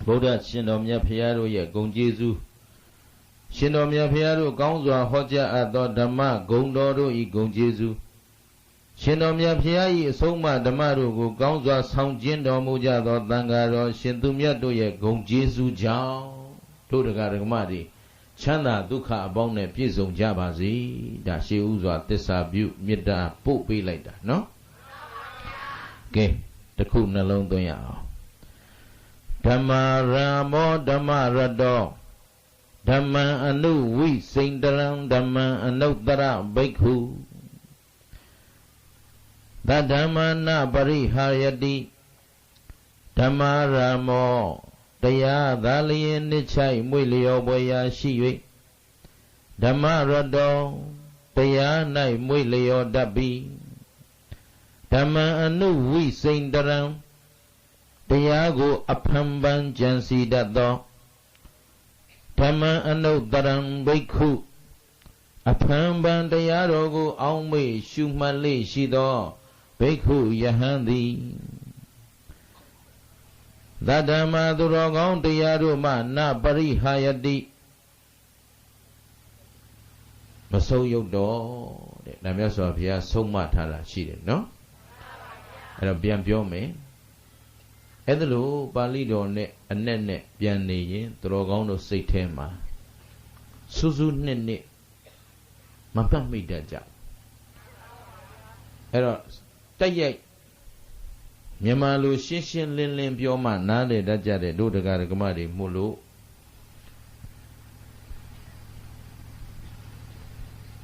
ဗုဒ္ဓရှင်တော်မြတ်ဖရာတို့ရဲ့ဂုဏ်ကျေးဇူးရှင်တော်မြတ်ဖရာတို့ကောင်းစွာဟောကြားအပ်သောဓမ္မဂုဏ်တော်တို့ဤဂုဏ်ကျေးဇူးရှင်တော်မြတ်ဖရာ၏အဆုံးအမဓမ္မတို့ကိုကောင်းစွာဆောင်ကျင့်တော်မူကြသောသံဃာတော်ရှင်သူမြတ်တို့ရဲ့ဂုဏ်ကျေးဇူးကြောင့်တို့တရားဓမ္မတွေချမ်းသာဒုက္ခအပေါင်းနဲ့ပြည့်စုံကြပါစေဒါရှေးဥစွာသစ္စာပြုမေတ္တာပို့ပေးလိုက်တာနော်ကဲတစ်ခုနှလုံးသွင်းရအောင်ဓမ္မာရာမောဓမ္မရတောဓမ္မံအနုဝိစိန္ဒရံဓမ္မံအနုတရဘိက္ခုသတ္တမနာပရိဟာယတိဓမ္မာရာမောတရားသာလျင်နှစ်ချိုက်မွေလျောပွဲရာရှိ၍ဓမ္မရတောတရား၌မွေလျောတတ်ပြီးဓမ္မံအနုဝိစိန္ဒရံတရားကိုအဖန်ပန်းကြံစီတတ်သောဓမ္မံအနုတရံဘိက္ခုအဖန်ပန်းတရားတော်ကိုအောင်းမေ့ရှုမှတ်လေ့ရှိသောဘိက္ခုယဟန်သည်သတ္တမသူတော်ကောင်းတရားတို့မှနပရိဟာယတိမဆုံးယုတ်တော့တဲ့ဒါမြတ်စွာဘုရားဆုံးမထားတာရှိတယ်နော်အဲ့တော့ပြန်ပြောမယ်အဲ့ဒါလို့ပါဠိတော်နဲ့အ내နဲ့ပြန်နေရင်သူတော်ကောင်းတို့စိတ်ထဲမှာစူးစူးနှစ်နှစ်မပတ်မိတတ်ကြအဲ့တော့တိုက်ရိုက်မြန်မာလိုရှင်းရှင်းလင်းလင်းပြောမှနားလည်တတ်ကြတဲ့တို့တရားဓမ္မတွေမို့လို့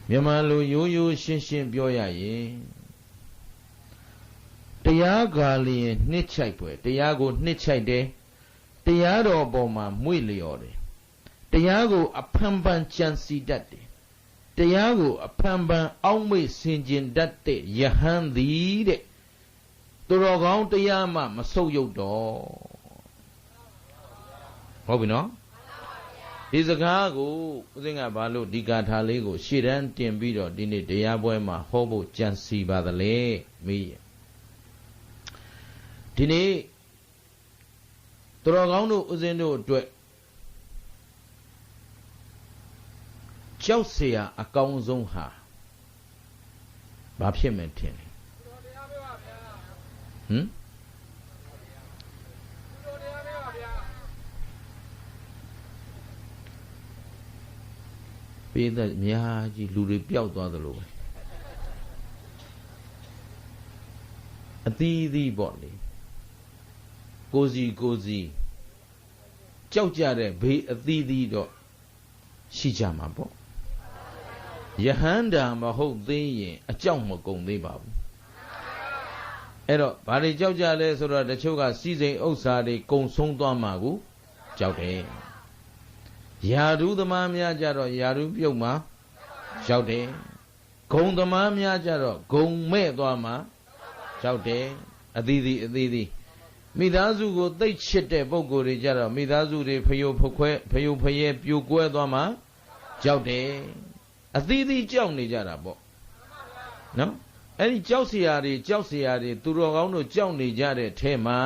မြန်မာလိုရိုးရိုးရှင်းရှင်းပြောရရင်တရားကာလျင်နှစ်ချိုက်ပွဲတရားကိုနှစ်ချိုက်တယ်တရားတော်ပေါ်မှာမွေ့လျော်တယ်တရားကိုအဖန်ပန်ကြံစီတတ်တယ်တရားကိုအဖန်ပန်အောက်မေ့ဆင်ခြင်တတ်တဲ့ယဟန်သည်တဲ့သူတော်ကောင်းတရားမှမဆုတ်ယုတ်တော့ဟုတ်ပြီနော်ဒီစကားကိုဦးဇင်းကဘာလို့ဒီကာထာလေးကိုရှေ့တန်းတင်ပြီးတော့ဒီနေ့တရားပွဲမှာဟောဖို့ကြံစီပါသလဲမေးရဒီနေ့သူတော်ကောင်းတို့ဦးဇင်းတို့အတွက်ကြောက်เสียအကောင်းဆုံးဟာဘာဖြစ်မယ်ထင်လဲဟမ်ပေးတဲ့အများကြီးလူတွေပျောက်သွားသလိုပဲအသီးသီးပေါ့လေကိုစီကြောက်ကြတဲ့ဘေးအသီးသီးတော့ရှိကြမှာပေါ့ယဟန္တာမဟုတ်သေးရင်အကြောက်မကုန်သေးပါဘူးအဲ့တော့ဘာတွေကြောက်ကြလဲဆိုတော့တချို့ကစီစိန်ဥစ္စာတွေကုံဆုံးသွားမှာကိုကြောက်တယ်ယာဓုသမားများကြတော့ယာဓုပြုတ်မှာကြောက်တယ်ဂုံသမားများကြတော့ဂုံမဲ့သွားမှာကြောက်တယ်အသီးသီးမိသားစုကိုသိချစ်တဲ့ပုဂ္ဂိုလ်တွေကြတော့မိသားစုတွေဖယိုဖရဲပြိုကွဲသွားမှာကြောက်တယ်အသီးသီးကြောက်နေကြတာပေါ့နော်အဲ့ဒီကြောက်เสียတွေသူတော်ကောင်းတို့ကြောက်နေကြတဲ့ထဲမှာ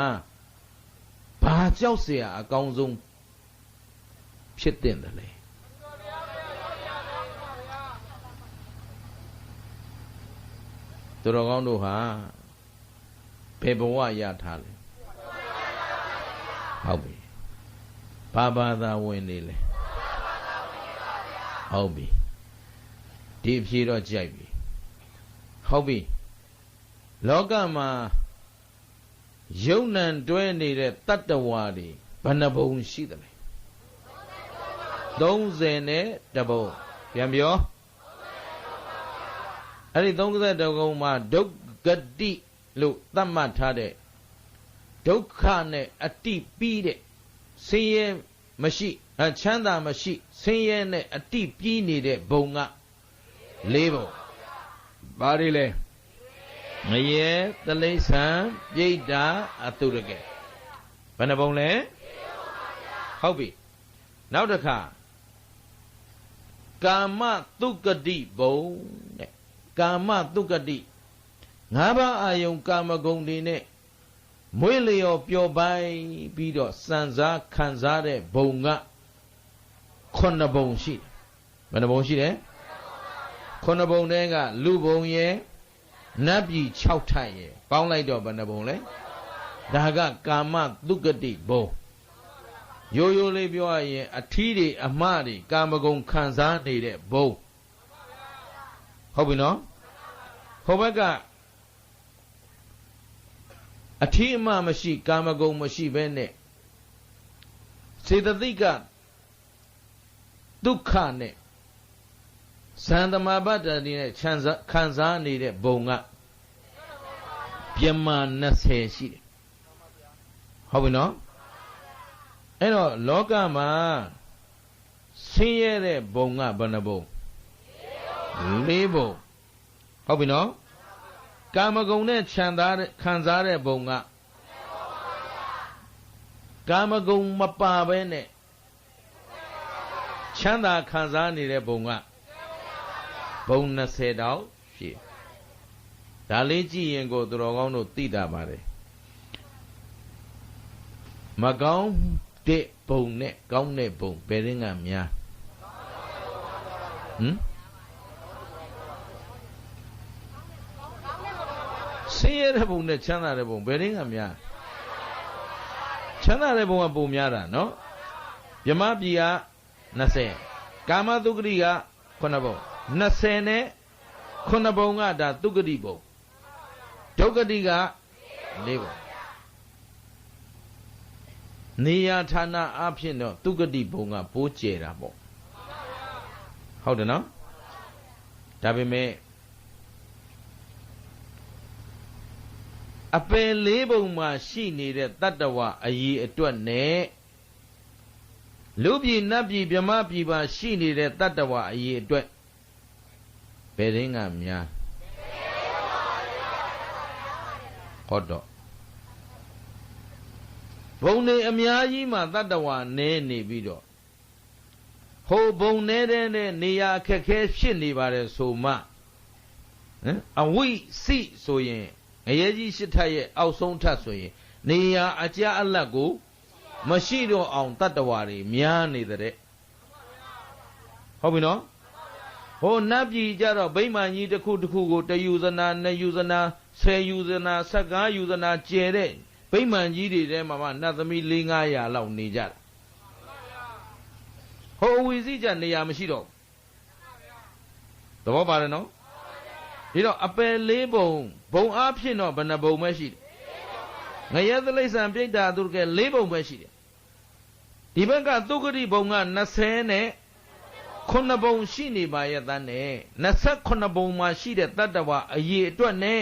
ဘာကြောက်เสียအကောင်းဆုံးဖြစ်တဲ့တယ်လေသူတော်ကောင်းတို့ဟာဘယ်ဘဝရထားလဲဟုတ်ပြီဘာသာဝင်နေလဲဟုတ်ပြီဒီအဖြေတော့ကြိုက်ပြီဟုတ်ပြီလောကမှာယုံ nant တွဲနေတဲ့တတ္တဝါတွေဘယ်နှဘုံရှိသလဲ30နဲ့တဘုံပြန်ပြောအဲ့ဒီ30ဘုံမှာဒုက္ခတိလို့သတ်မှတ်ထားတဲ့ဒုက္ခနဲ့အတိပြီးတဲ့ဆင်းရဲမရှိချမ်းသာမရှိဆင်းရဲနဲ့အတိပြီးနေတဲ့ဘုံက၄ဘုံဘာတွေလဲငရဲတလိษံပြိတ္တာအတုရကဲဘယ်နှဘုံလဲဟုတ်ပြီနောက်တစ်ခါကာမတုက္ကတိဘုံတဲ့ကာမတုက္ကတိ ငါးပါးအာယုံကာမဂုဏ်တွေနဲ့မွေးလျော်ပျော်ပိုင်ပြီးတော့စံစားခံစားတဲ့ဘုံက9ဘုံရှိတယ်ဘယ်နှဘုံရှိတယ်9ဘုံတည်းကလူဘုံရဲ့နတ်ပြည်6ထပ်ရဲ့ပေါင်းလိုက်တော့ဘယ်နှဘုံလဲဒါကကာမသုဂတိဘုံရိုးရိုးလေးပြောရရင်အထီးတွေအမတွေကာမဂုဏ်ခံစားနေတဲ့ဘုံဟုတ်ပြီနော်ဟိုဘက်ကအထီးအမမရှိကာမဂုဏ်မရှိဘဲနဲ့စေတသိက်ကဒုက္ခနဲ့ဇန်သမဘတ္တတိနဲ့ခံစားနေတဲ့ဘုံကပြမ20ရှိတယ်ဟုတ်ပြီနော်အဲ့တော့လောကမှာဆင်းရဲတဲ့ဘုံကဘယ်နှဘုံ4ဘုံဟုတ်ပြီနော်ကာမဂုဏ်နဲ့ခံစားတဲ့ဘုံကကာမဂုဏ်မပါဘဲနဲ့ချမ်းသာခံစားနေတဲ့ဘုံကဘုံ20တောင်ရှိဒါလေးကြည့်ရင်ကိုသူတော်ကောင်းတို့သိတာပါတယ်မကောင်းတဲ့ဘုံနဲ့ကောင်းတဲ့ဘုံဘယ်ရင်းကများဆင်းရဲတဲ့ဘုံနဲ့ချမ်းသာတဲ့ဘုံဘယ်ရင်းကများချမ်းသာတဲ့ဘုံကပုံများတာနော်ဗြဟ္မပြည်က20ကာမသုဂတိက9ဘုံ20နဲ့9ဘုံကဒါသုဂတိဘုံဒုက္ခတိက4ဘုံနေရဌာနအဖြစ်တော့သုဂတိဘုံကပိုးကျဲတာပေါ့ဟုတ်တယ်နော်ဒါပေမဲ့အပယ်4ဘုံမှာရှိနေတဲ့တတ္တဝအရေးအတွက်နဲ့လူပြည်နတ်ပြည်ဗြဟ္မပြည်ပါရှိနေတဲ့တတ္တဝအရေးအတွက်ဘယ်ရင်းကများဟောတော့ဘုံတွေအများကြီးမှာတတ္တဝနဲနေပြီးတော့ဟိုဘုံနေတဲ့နေရာအခက်ခဲဖြစ်နေပါတယ်ဆိုမှအဝိစိဆိုရင်ငရဲကြီးရှစ်ထပ်ရဲ့အောက်ဆုံးထပ်ဆိုရင်နေရာအကြအလတ်ကိုမရှိတော့အောင်တတ္တဝါတွေများနေတဲ့ဟုတ်ပြီနော်ဟိုနတ်ပြည်ကြတော့ဗိမာန်ကြီးတစ်ခုတစ်ခုကိုတယူဇနာ2ယူဇနာ10ယူဇနာ15ယူဇနာကျဲတဲ့ဗိမာန်ကြီးတွေထဲမှာမှနတ်သမီး4-500လောက်နေကြတာဟိုအဝီစီကြနေရာမရှိတော့သဘောပါတယ်နော်ဒီတော့အပယ်4ဘုံအားဖြင့်တော့ဘယ်နှဘုံပဲရှိတယ်ငရဲသလိษံပြိတ္တာသူက4ဘုံပဲရှိတယ်ဒီဘက်ကသုဂတိဘုံက20နဲ့9ဘုံရှိနေပါရဲ့တန်းနဲ့29ဘုံမှာရှိတဲ့တတ္တဝအရေးအတွက်နဲ့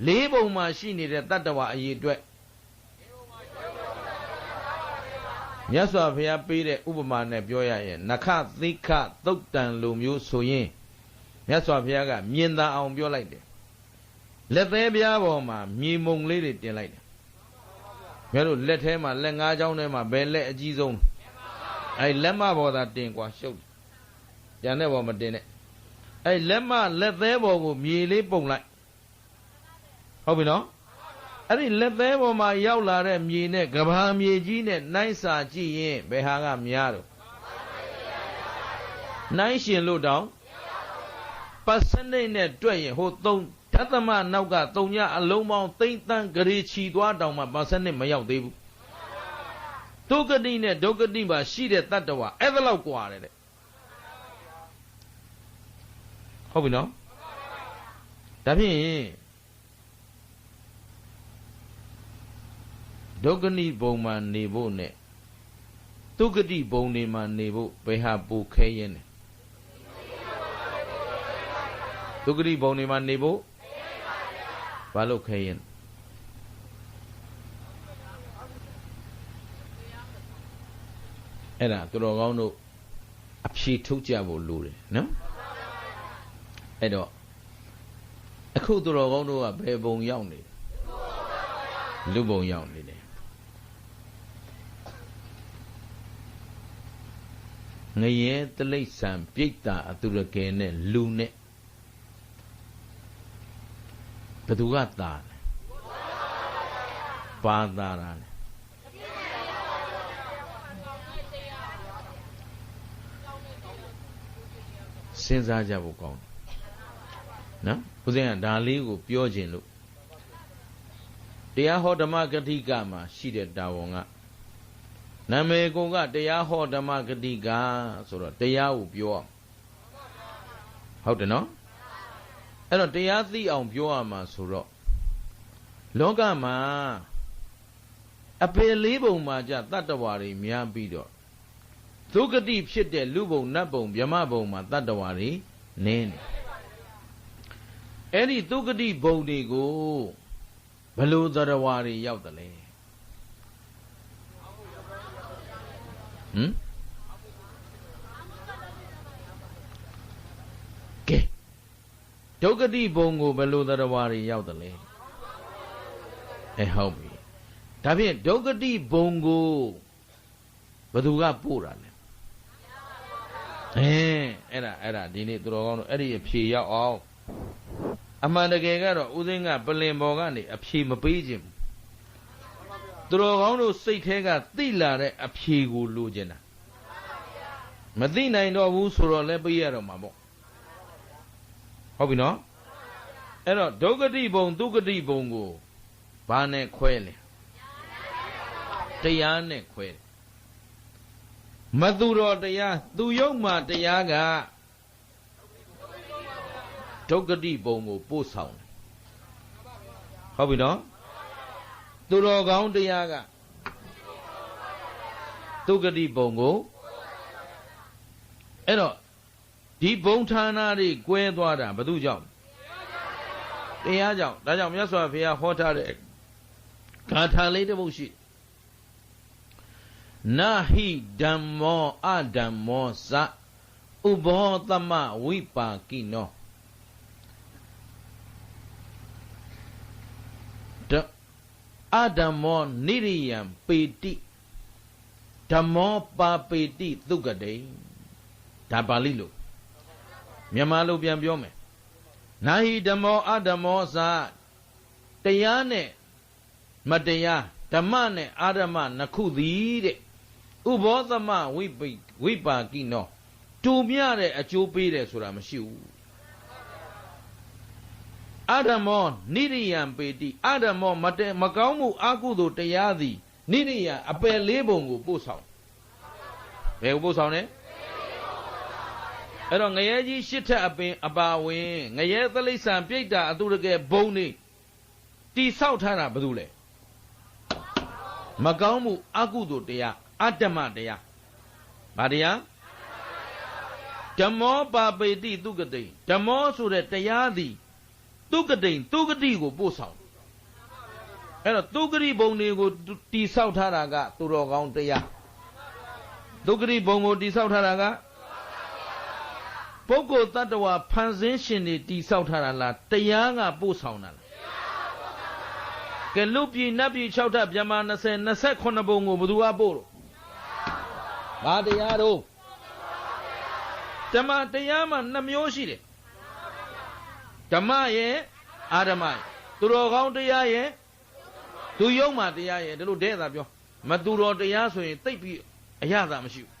4ဘုံမှာရှိနေတဲ့တတ္တဝအရေးအတွက်မြတ်စွာဘုရားပေးတဲ့ဥပမာနဲ့ပြောရရင်နခသိခသုတ်တံလိုမျိုးဆိုရင်မြတ်စွာဘုရားကမြင်သာအောင်ပြောလိုက်တယ်လက်သေးပြားပေါ်မှာမြေမုံလေးတွေတင်လိုက်တယ်မြတ်တို့လက်ထဲမှာလက်၅ချောင်းထဲမှာဘယ်လက်အကြီးဆုံးအဲလက်မပေါ်သာတင်กว่าရှုပ်ကြံတဲ့ပေါ်မတင်နဲ့အဲလက်သေးပေါ်ကိုမြေလေးပုံလိုက်ဟုတ်ပြီနော်အဲ့ဒီလက်သေးပေါ်မှာရောက်လာတဲ့မြေနဲ့ကဘာမြေကြီးနဲ့နှိုင်းစာကြည့်ရင်ဘယ်ဟာကများတော့နှိုင်းရှင်လို့တောင်ပတ်စနစ်နဲ့တွက်ရင်ဟို3ဓာတ်သမနောက်က3ညအလုံးပေါင်းသိမ့်တန်းဂရေချီသွားတောင်မှပတ်စနစ်မရောက်သေးဘူးဒုက္ခတိနဲ့ဒုက္ခတိပါရှိတဲ့တတ္တဝအဲ့ဒါလောက်กว่าတယ်တဲ့ဟုတ်ပြီနော်ဒါဖြင့်ဒုက္ခတိဘုံမှာနေဖို့နဲ့ဒုက္ခတိဘုံတွေမှာနေဖို့ဘယ်ဟာပိုခဲရင်လဲဒုက္ခတိဘုံတွေမှာနေဖို့ဘာလို့ခဲရင်အဲ့ဒါသူတော်ကောင်းတို့အဖြေထုတ်ကြဖို့လိုတယ်နော်အဲ့တော့အခုသူတော်ကောင်းတို့ကဘယ်ဘုံရောက်နေလူဘုံရောက်နေတယ်ငရဲတိလိษံပြိတ္တာအတုရကေနဲ့လူနဲ့ဘ သူကသာလဲပါသာတာလဲစဉ်းစားကြဖို့ကောင်းတယ်နော်ဦးဇင်းကဒါလေးကိုပြောခြင်းလို့တရားဟောဓမ္မဂတိကမှာရှိတဲ့တာဝန်ကနာမည်ကိုကတရားဟောဓမ္မဂတိကဆိုတော့တရားကိုပြောဟုတ်တယ်နော်အဲ့တော့တရားသိအောင်ပြောရမှာဆိုတော့လောကမှာအပေလေးပုံမှာじゃတတ္တဝါတွေများပြီးတော့သုဂတိဖြစ်တဲ့လူဘုံနတ်ဘုံဗြဟ္မဘုံမှာတတ္တဝါတွေနင်းတယ်အဲ့ဒီသုဂတိဘုံတွေကိုဘယ်လိုတတ္တဝါတွေရောက်တယ်လဲကဲဒုက္ခတိဘုံကိုဘယ်လိုတတ္တဝါတွေရောက်တယ်လဲဟုတ်ပြီဒါဖြင့်ဒုက္ခတိဘုံကိုဘယ်သူကပို့တာလဲအဲ့ဒါဒီနေ့သူတော်ကောင်းတို့အဲ့ဒီအဖြေရောက်အောင်အမှန်တကယ်ကတော့ဦးသိန်းကပလင်ပေါ်ကနေအဖြေမပေးခြင်းသူတော်ကောင်းတို့စိတ်ထဲကသိလာတဲ့အဖြေကိုလိုချင်တာမသိနိုင်တော့ဘူးဆိုတော့လည်းပေးရတော့မှာပေါ့ဟုတ်ပြီနော်အဲ့တော့ဒုက္ခတိဘုံဒုက္ခတိဘုံကိုဘာနဲ့ခွဲလဲတရားနဲ့ခွဲတယ်မသူတော်တရားသူယုံမှတရားကဒုက္ခတိဘုံကိုပို့ဆောင်တယ်ဟုတ်ပြီနော်သူတော်ကောင်းတရားကဒုက္ခတိဘုံကိုအဲ့တော့ဒီဘုံဌာနတွေကွဲသွားတာဘယ်သူကြောင့်တရားကြောင့်ဒါကြောင့်မြတ်စွာဘုရားဟောထားတဲ့ဂါထာလေးတစ်ပုဒ်ရှိနာဟိဓမ္မောအဓမ္မောသဥဘောသမဝိပါကိနောအဓမ္မောနိရိယံပေတိဓမ္မောပါပေတိသုဂတိဒါပါဠိလိုမြန်မာလိုပြန်ပြောမယ်နာဟိဓမ္မောအဓမ္မောသတရားနဲ့မတရားဓမ္မနဲ့အာဓမ္မနှစ်ခုသည်တဲ့ဥဘောသမဝိပါကိနောတူမြတဲ့အကျိုးပေးတယ်ဆိုတာမရှိဘူးအာဓမ္မောနိရိယံပေတိအာဓမ္မောမကောင်းမှုအကုသိုလ်တရားသည်နိရိယံအပယ်လေးပုံကိုပို့ဆောင်ဘယ်ကိုပို့ဆောင်လဲအဲ့တော့ငရဲကြီးရှစ်ထက်အပင်အပါဝင်ငရဲသလိษံပြိတ္တာအတုရကဲဘုံနေတိဆောက်ထားတာဘာလို့လဲမကောင်းမှုအကုသိုလ်တရားအတ္တမတရားဘာတရားဓမ္မောပါပေတိသုဂတိဓမ္မောဆိုတဲ့တရားသည်သုဂတိကိုပို့ဆောင်အဲ့တော့သုဂတိဘုံတွေကိုတိဆောက်ထားတာကသူတော်ကောင်းတရားသုဂတိဘုံကိုတိဆောက်ထားတာကပုဂ္ဂိုလ်တ attva ဖန်ဆင်းရှင်တွေတိဆောက်ထားတာလားတရားကပို့ဆောင်တာလားကဲလူပြည်နတ်ပြည်6ထပ်မြမ20 28ဘုံကိုဘယ်သူကပို့လို့ဘာတရားတော့ဓမ္မတရားမှာ2မျိုးရှိတယ်ဓမ္မရဲ့အာဓမ္မရဲ့သူတော်ကောင်းတရားရဲ့သူယုံမှတရားရဲ့ဒီလိုတဲ့သာပြောမသူတော်တရားဆိုရင်တိတ်ပြီးအရသာမရှိဘူး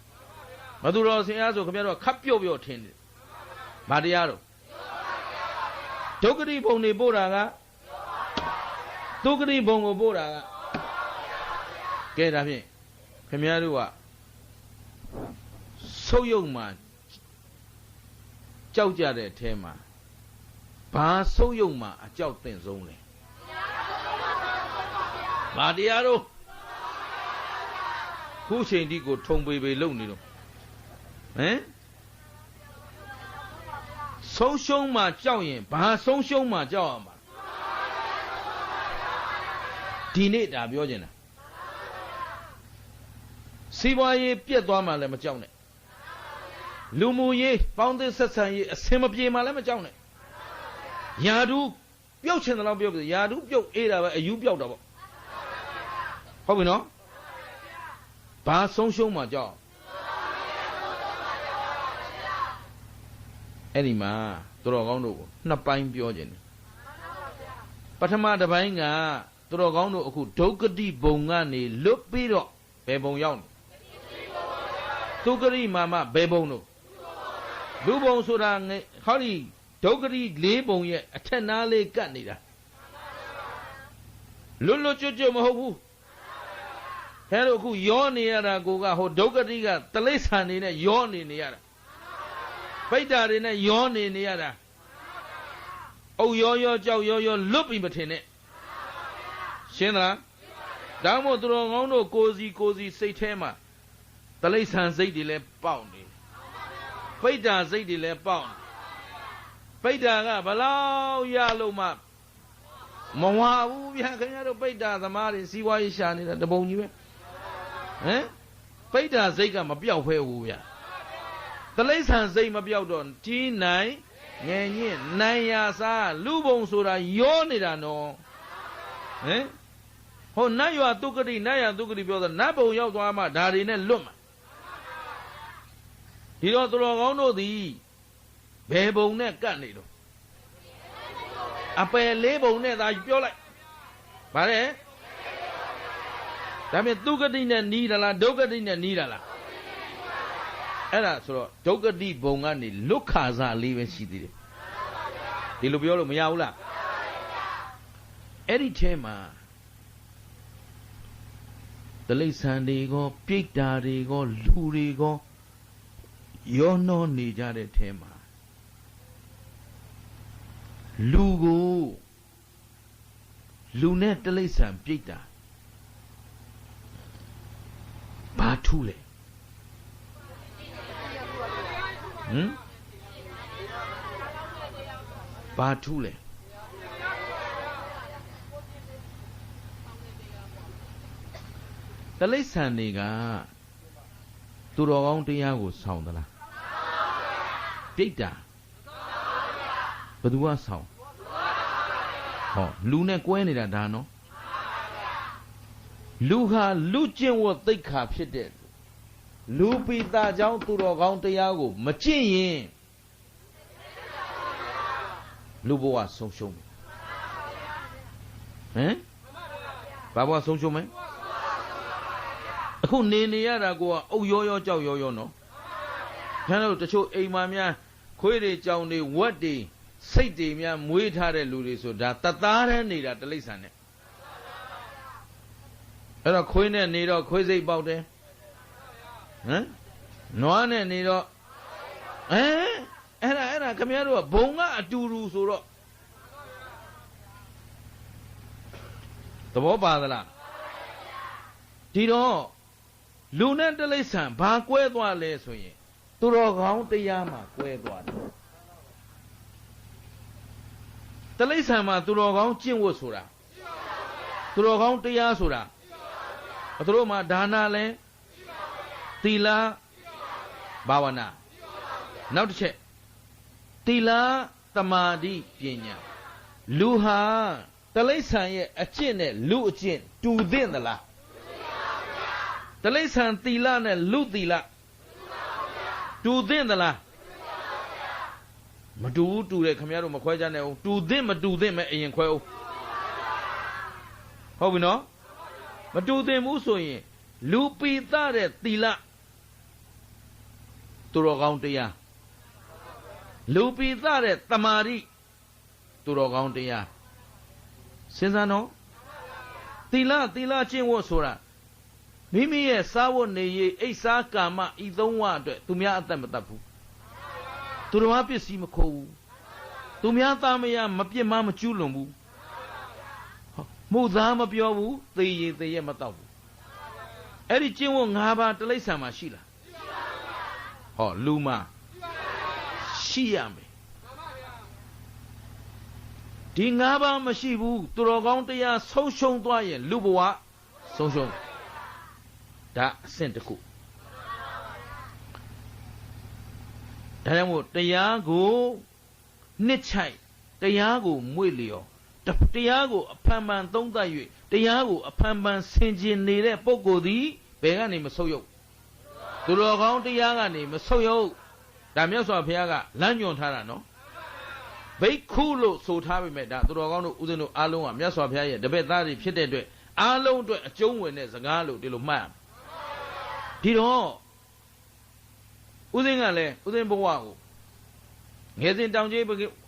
မသူတော်ဆင်အားဆိုခင်ဗျားတို့ခပ်ပြုတ်ပြုတ်ထင်တယ်ဘာတရားတော့ဒုက္ခတိဘုံနေပို့တာကဒုက္ခတိဘုံကိုပို့တာကကဲဒါဖြင့်ခင်ဗျားတို့ကဆုပ်ယုံမှကြောက်ကြတဲ့အထဲမှာဘာဆုပ်ယုံမှအကြောက်တင်ဆုံးလဲဘာတရားတော့ခုချိန်ဒီကိုထုံပေပေလုံနေတော့ဆုံးရှုံးမှကြောက်ရင်ဘာဆုံးရှုံးမှကြောက်ရမှာဒီနေ့ဒါပြောချင်တာစီးပွားရေးပြက်သွားမှလည်းမကြောက်နဲ့လူမှုရေးပေါင်းသစ်ဆက်ဆံရေးအစင်မပြေမှလည်းမကြောက်နဲ့ယာဒူးပြုတ်ချင်တယ်လို့ပြုတ်ပြီယာဒူးပြုတ်အေးတာပဲအယူပြုတ်တော့ပေါ့ဟုတ်ပြီနော်ဘာဆုံးရှုံးမှကြောက်အဲ့ဒီမှာတော်တော်ကောင်းတို့ကိုနှစ်ပိုင်းပြောခြင်းတယ် ပထမတစ်ပိုင်းကသူတော်ကောင်းတို့အခုဒုက္ခတိဘုံကနေလွတ်ပြီးတော့ဘယ်ဘုံရောက်သုခရိမာမဘယ်ဘုံတို့လူဘုံဆိုတာဟောဒီဒုက္ခတိ၄ဘုံရဲ့အထက်နားလေးကတ်နေတာလွတ်လွတ်ကျွတ်ကျွတ်မဟုတ်ဘူးအဲလိုအခုရောနေရတာကိုကဟိုဒုက္ခတိကတလိษံနေနဲ့ရောနေရတာပိဋ္ဌာတွေနဲ့ရောနေရတာအုတ်ရောကြောက်ရောလွတ်ပြီးမထင်နဲ့ရှင်းသလားဒါမှမဟုတ်သူတော်ကောင်းတို့ကိုစီစိတ်ထဲမှာတလိษံစိတ်တွေလည်းပေါက်နေပိဋ္ဌာစိတ်တွေလည်းပေါက်နေပိဋ္ဌာကဘလောက်ရလို့မှမဝါဘူးဗျာခင်ဗျားတို့ပိဋ္ဌာသမားတွေစီးပွားရေးရှာနေတာတပုံကြီးပဲဟမ်ပိဋ္ဌာစိတ်ကမပြောက်ဖဲဘူးဗျာတလိษံစိတ်မပြောက်တော့ကြီးနိုင်ငယ်ညင့်နိုင်ရစားလူဘုံဆိုတာရောနေတာနော်ဟမ်ဟိုနတ်ရွာတုက္ကတိနတ်ရွာတုက္ကတိပြောတာနတ်ဘုံရောက်သွားမှဒါတွေနဲ့လွတ်မှာဒီတော့သူတော်ကောင်းတို့သည်ဘယ်ဘုံနဲ့ကတ်နေတော့အပယ်လေးဘုံနဲ့သာပြောလိုက်ဗါတဲ့ဒါပေမဲ့တုက္ကတိနဲ့နီးတာလားဒုက္ကတိနဲ့နီးတာလားအဲ့ဒါဆိုတော့ဒုက္ကတိဘုံကနေလွတ်ခါစားလေးပဲရှိသေးတယ်ဒီလိုပြောလို့မရဘူးလားအဲ့ဒီထဲမှာတလိษံတွေကောပြိတ္တာတွေကောလူတွေကောရောနှောနေကြတဲ့ထဲမှာလူကိုလူနဲ့တလိษံပြိတ္တာဘာထူးလဲဘာထူးလဲတလိษံတွေကသူတော်ကောင်းတရားကိုဆောင်သလားပြိတ္တာဘယ်သူကဆောင်ဟောလူနဲ့ကွဲနေတာဒါနော်လူဟာလူကျင့်ဝတ်သိက္ခာဖြစ်တဲ့လူပိတာကြောင့်သူတော်ကောင်းတရားကိုမကျင့်ရင်လူဘဝဆုံးရှုံးမယ်ဟမ်ဘာဘဝဆုံးရှုံးမယ်အခုနေရတာကအုတ်ရောကြောက်ရောနော်ခင်ဗျားတို့တချို့အိမ်မှာများခွေးတွေကြောင်တွေဝက်တွေစိတ်တွေများမွေးထားတဲ့လူတွေဆိုဒါတသားတည်းနေတာတလိษံနဲ့အဲ့တော့ခွေးနဲ့နေတော့ခွေးစိတ်ပေါက်တယ်ဟမ်နွားနဲ့နေတော့အဲ့ဒါခင်ဗျားတို့ကဘုံကအတူတူဆိုတော့သဘောပါသလားဒီတော့လူနဲ့တလိษံဘာကွဲသွားလဲဆိုရင်သူတော်ကောင်းတရားမှာကွဲသွားတယ်တလိษံမှာသူတော်ကောင်းကျင့်ဝတ်ဆိုတာသူတော်ကောင်းတရားဆိုတာသူတို့မှာဒါနလဲသီလဘာဝနာနောက်တစ်ချက်သီလသမာဓိပညာလူဟာတလိษံရဲ့အကျင့်နဲ့လူအကျင့်တူသင့်သလားတလိษံသီလနဲ့လူသီလတူသင့်သလားမတူတယ်ခင်ဗျားတို့မခွဲကြနဲ့ဦးတူသင့်မတူသင့်မဲ့အရင်ခွဲဦးဟုတ်ပြီနော်မတူသင့်ဘူးဆိုရင်လူပိသတဲ့သီလသူတော်ကောင်းတရားလူပိသတဲ့တမာရိသူတော်ကောင်းတရားစဉ်းစားနော်သီလကျင့်ဝတ်ဆိုတာမိမိရဲ့စားဝတ်နေရေးအိတ်စားကာမဤသုံးဝအတွက်သူများအသက်မတတ်ဘူးသူတော်ဘာပစ္စည်းမခိုးဘူးသူများသားမယားမပြစ်မမကျူးလွန်ဘူးမှုသားမပြောဘူးသေရသေရမတော့ဘူးအဲ့ဒီကျင့်ဝတ်၅ပါးတလိษံမှာရှိလားဟောလူမှာရှိရမယ်ဒီ၅ပါးမရှိဘူးသူတော်ကောင်းတရားဆုံးရှုံးသွားရင်လူဘဝဆုံးရှုံးဒါအဆင့်တစ်ခုဒါကြောင့်မို့တရားကိုနှစ်ချိုက်တရားကိုမွေ့လျော်တရားကိုအဖန်ဖန်သုံးသပ်၍တရားကိုအဖန်ဖန်ဆင်ခြင်နေတဲ့ပုဂ္ဂိုလ်သည်ဘယ်ကနေမဆုတ်ယုတ်သူတော်ကောင်းတရားကနေမဆုတ်ယုတ်ဒါမြတ်စွာဘုရားကလမ်းညွှန်ထားတာနော် ဘိက္ခုလို့ဆိုထားပေမဲ့ဒါသူတော်ကောင်းတို့ဦးဇင်းတို့အားလုံးကမြတ်စွာဘုရားရဲ့တပည့်သားတွေဖြစ်တဲ့အတွက်အားလုံးအတွက်အကျုံးဝင်တဲ့စကားလို့ဒီလိုမှတ်ရမယ်ဒီတော့ဦးဇင်းကလည်းဦးဇင်းဘဝကိုငယ်စဉ်တောင်ကြီး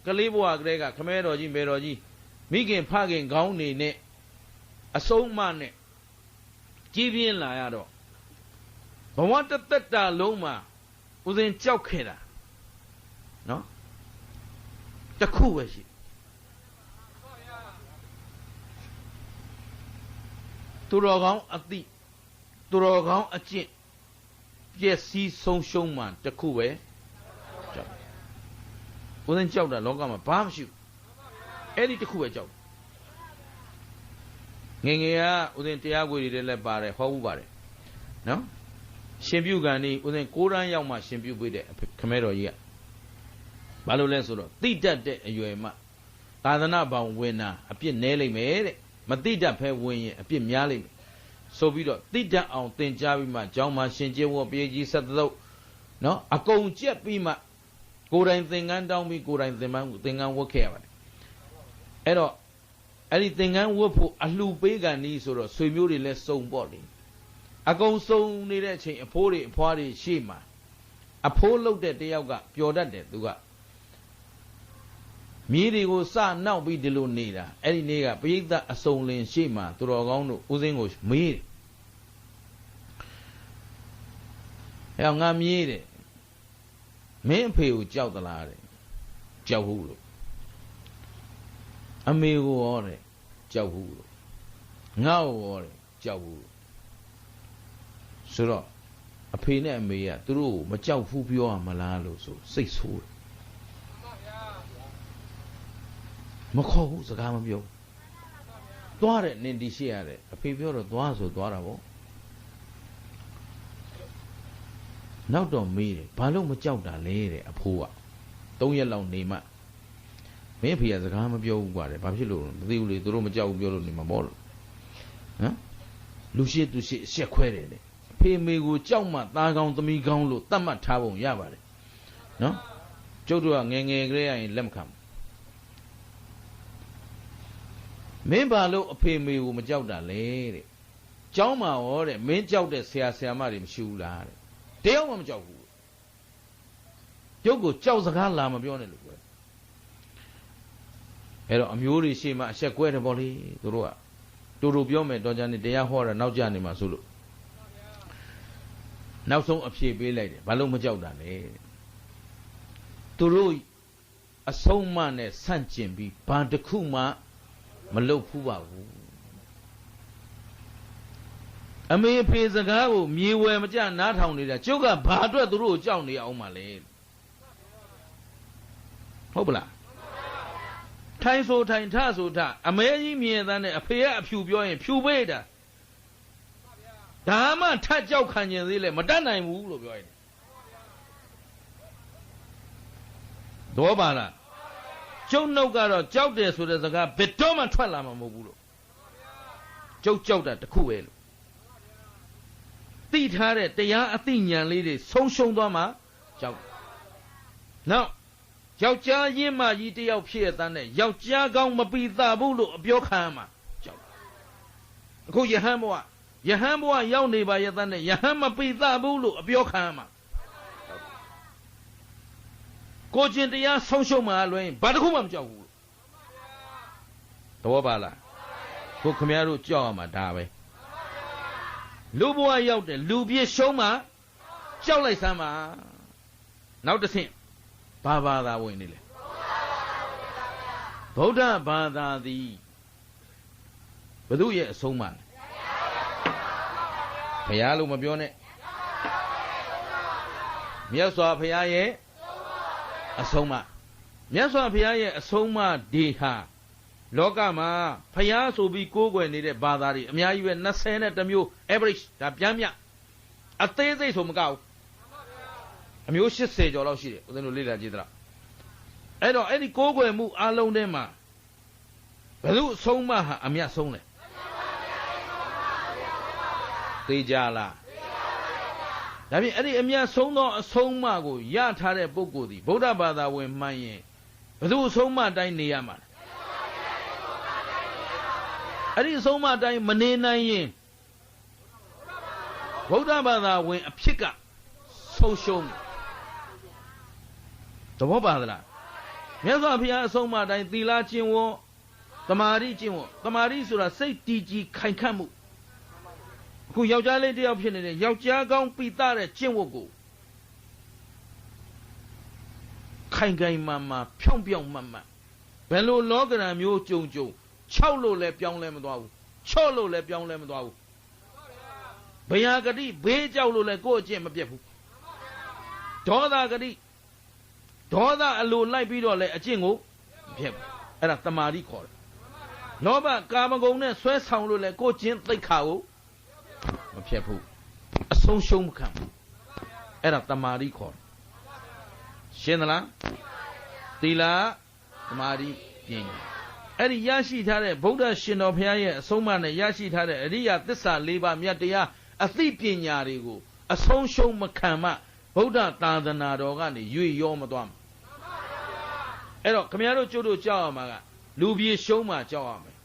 ကလေးဘဝကလေးကခမဲတော်ကြီးမေတော်ကြီးမိခင်ဖခင်ခေါင်းနေနဲ့အဆုံးအမနဲ့ကြီးပြင်းလာရတော့ဘဝတသက်တာလုံးမှာဦးဇင်းကြောက်ခဲ့တာနော်တခုပဲရှိသူတော်ကောင်းအတိသူတော်ကောင်းအကျင့်ပျက်စီးဆုံးရှုံးမှတခုပဲကြောက်ဦးဇင်းကြောက်တာလောကမှာဘာမှမရှိဘူးအဲ့ဒီတခုပဲကြောက်ငယ်ငယ်ကဦးဇင်းတရားကိုယ်တွေလည်းပါတယ်ဟောဘူးပါတယ်နော်ရှင်ပြုကန်นี่ဦးဇင်း6တန်းရောက်မှရှင်ပြုပေးတဲ့ခမဲတော်ကြီးကဘာလို့လဲဆိုတော့တိတတ်တဲ့အရွယ်မှသာသနာ့ဘောင်ဝင်တာအပြစ်နည်းလိမ့်မယ်တဲ့မတိတတ်ဖဲဝင်ရင်အပြစ်များလိမ့်မယ်ဆိုပြီးတော့တိတတ်အောင်သင်ကြားပြီးမှကျောင်းမှာရှင်ကျင့်ဝတ်ပြေကြီးဆက်သုတ်နော်အကုန်ကျက်ပြီးမှကိုယ်တိုင်သင်္ကန်းတောင်းပြီးကိုယ်တိုင်သင်္ကန်းဝတ်ခဲ့ရပါတယ်အဲ့တော့အဲ့ဒီသင်္ကန်းဝတ်ဖို့အလှပေးကန်นี่ဆိုတော့ဆွေမျိုးတွေလည်းစုံပေါ့လေအကုန်စုံနေတဲ့အချိန်အဖိုးတွေအဖွားတွေရှေ့မှာအဖိုးလုတ်တဲ့တယောက်ကပျော်တတ်တယ်သူကမြေတွေကိုစနောက်ပြီးဒီလိုနေတာအဲ့ဒီနေ့ကပရိသတ်အစုံလင်ရှေ့မှာသူတော်ကောင်းတို့ဦးစင်းကိုမေးတယ်ဟဲ့ငါမေးတယ်မင်းအဖေကိုကြောက်သလားတဲ့ကြောက်ဘူးလို့အမေကိုရောတဲ့ကြောက်ဘူးလို့ငါ့ကိုရောတဲ့ကြောက်ဘူးလို့ဆိုတော့အဖေနဲ့အမေကသူတို့ကိုမကြောက်ဘူးပြောရမလားလို့ဆိုစိတ်ဆိုးတယ်မခေါ်ဘူးစကားမပြောသွားတယ်နင်ဒီရှိရတယ်အဖေပြောတော့သွားဆိုသွားတာပေါ့နောက်တော့မေးတယ်ဘာလို့မကြောက်တာလဲတဲ့အဖိုးက3ရက်လောက်နေမှမင်းအဖေကစကားမပြောဘူးกว่าတယ်ဘာဖြစ်လို့မသိဘူးလေသူတို့မကြောက်ဘူးပြောလို့နေမှာပေါ့လို့ဟမ်လူရှိသူရှိအဆက်ခွဲတယ်လေအဖေမေကိုကြောက်မှသားကောင်းသမီးကောင်းလို့တတ်မှတ်ထားပုံရပါတယ်နော်ကျုပ်တို့ကငယ်ငယ်ကလေးရရင်လက်မခံဘူးမင်းဘာလို့အဖေမေကိုမကြောက်တာလဲတဲ့ကျောင်းမှာရောတဲ့မင်းကြောက်တဲ့ဆရာဆရာမတွေမရှိဘူးလားတဲ့တယောက်မှမကြောက်ဘူးရုပ်ကိုကြောက်စကားလာမပြောနဲ့လို့ပြောအဲ့တော့အမျိုးတွေရှေ့မှာအဆက်ကွဲတယ်ပေါ့လေသူတို့ကတူတူပြောမယ်တော်ကြနေတရားဟောတာနောက်ကြနေမှာဆိုလို့နောက်ဆုံးအဖြေပေးလိုက်တယ်ဘာလို့မကြောက်တာလဲသူတို့အဆုံးမနဲ့ဆန့်ကျင်ပြီးဘာတစ်ခုမှမလုပ်ဘူးပါဘူးအမေဖေစကားကိုမြေဝယ်မကြနားထောင်နေတာကျုပ်ကဘာအတွက်သူတို့ကိုကြောက်နေအောင်မလဲဟုတ်ပလားထိုင်ဆိုထိုင်ထဆိုထအမေကြီးမြင်တဲ့နဲ့အဖေကအဖြူပြောရင်ဖြူပေးတာဒါမှထတ်ကြောက်ခံကျင်သေးလဲမတတ်နိုင်ဘူးလို့ပြောရင်တော့ပါလားကျုပ်နှုတ်ကတော့ကြောက်တယ်ဆိုတဲ့စကားဘယ်တော့မှထွက်လာမှာမဟုတ်ဘူးလို့ကျုပ်ကြောက်တာတခုပဲလို့သိထားတဲ့တရားအသိဉာဏ်လေးတွေဆုံးရှုံးသွားမှကြောက်နောက်ယောက်ျားရင်းမကြီးတယောက်ဖြစ်တဲ့နဲ့ယောက်ျားကောင်းမပီတာဘူးလို့အပြောခံမှာကြောက်အခုယဟန်ဘဝရောက်နေပါရဲ့တဲ့ယဟန်မပီတာဘူးလို့အပြောခံမှာကိုကျင်တရားဆုံးရှုံးမှလွင်ဘာတစ်ခုမှမကြောက်ဘူးတော်ပါလားကိုခမည်းတော်ကြောက်ရမှာဒါပဲလူဘဝရောက်တယ်လူပြည့်ရှုံးမှကြောက်လိုက်စမ်းပါနောက်တစ်ဆင့်ဘာဘာသာဝင်နေလဲဗုဒ္ဓဘာသာသည်ဘု து ရဲ့အဆုံးအမလဲဘုရားလို့မပြောနဲ့မြတ်စွာဘုရားရဲ့အဆုံးအမမြတ်စွာဘုရားရဲ့အဆုံးအမဒီဟာလောကမှာဘုရားဆိုပြီးကိုးကွယ်နေတဲ့ဘာသာတွေအများကြီးပဲ20မျိုး average ဒါပြန်မြအသေးစိတ်ဆိုမကဘူးအမျိုး80ကျော်လောက်ရှိတယ်ဦးဇင်းတို့လေ့လာကြည့်သလားအဲ့တော့အဲ့ဒီကိုးကွယ်မှုအလုံးထဲမှာဘယ်သူအဆုံးမဟာအမြတ်ဆုံးလဲသိကြလားဒါဖြင့်အဲ့ဒီအမြတ်ဆုံးသောအဆုံးမကိုရထားတဲ့ပုဂ္ဂိုလ်သည်ဗုဒ္ဓဘာသာဝင်မှန်ရင်ဘ ဘသူဆုံးမတိုင်းနေရမှာအဲ့ဒီဆုံးမတိုင်းမနေနိုင်ရင်ဗုဒ္ဓဘာသာဝင်အဖြစ်ကဆုံးရှုံးသဘောပါသလားမြတ်စွာဘုရားအဆုံးအမတိုင်းသီလကျင့်ဝတ်သမာဓိကျင့်ဝတ်သမာဓိဆိုတာစိတ်တည်ကြည်ခိုင်ခန့်မှုအခုယောက်ျားလေးတယောက်ဖြစ်နေတဲ့ယောက်ျားကောင်းပိသတဲ့ကျင့်ဝတ်ကိုခိုင်ခိုင်မာမာဖြောင်းပြောင်းမှတ်မှတ်ဘယ်လိုလောကဓာတ်မျိုးကြုံကြုံ6လို့လည်းပြောင်းလဲမသွားဘူး6လို့လည်းပြောင်းလဲမသွားဘူးဘယဂတိဘေးကြောက်လို့လည်းကိုယ့်အကျင့်မပြတ်ဘူးဒေါသဂတိဒေါသအလိုလိုက်ပြီးတော့လည်းအကျင့်ကိုမပြတ်ဘူးအဲ့ဒါတမာတိခေါ်တယ်လောဘကာမဂုဏ်နဲ့ဆွဲဆောင်လို့လည်းကိုယ့်ကျင့်သိက္ခာကိုမပြတ်ဘူးအဆုံးရှုံးမခံဘူးအဲ့ဒါတမာတိခေါ်တယ်ရှင်းသလားသီလသမာဓိပညာအဲ့ဒီရရှိထားတဲ့ဗုဒ္ဓရှင်တော်ဘုရားရဲ့အဆုံးအမနဲ့ရရှိထားတဲ့အရိယသစ္စာ၄ပါးမြတ်တရားအသိပညာတွေကိုအဆုံးရှုံးမခံမှဗုဒ္ဓသာသနာတော်ကနေရွေရောမသွားမှာအဲ့တော့ခမည်းတော်ကျုပ်တို့ကြောက်ရမှာကလူပြေရှုံးမှကြောက်ရမယ်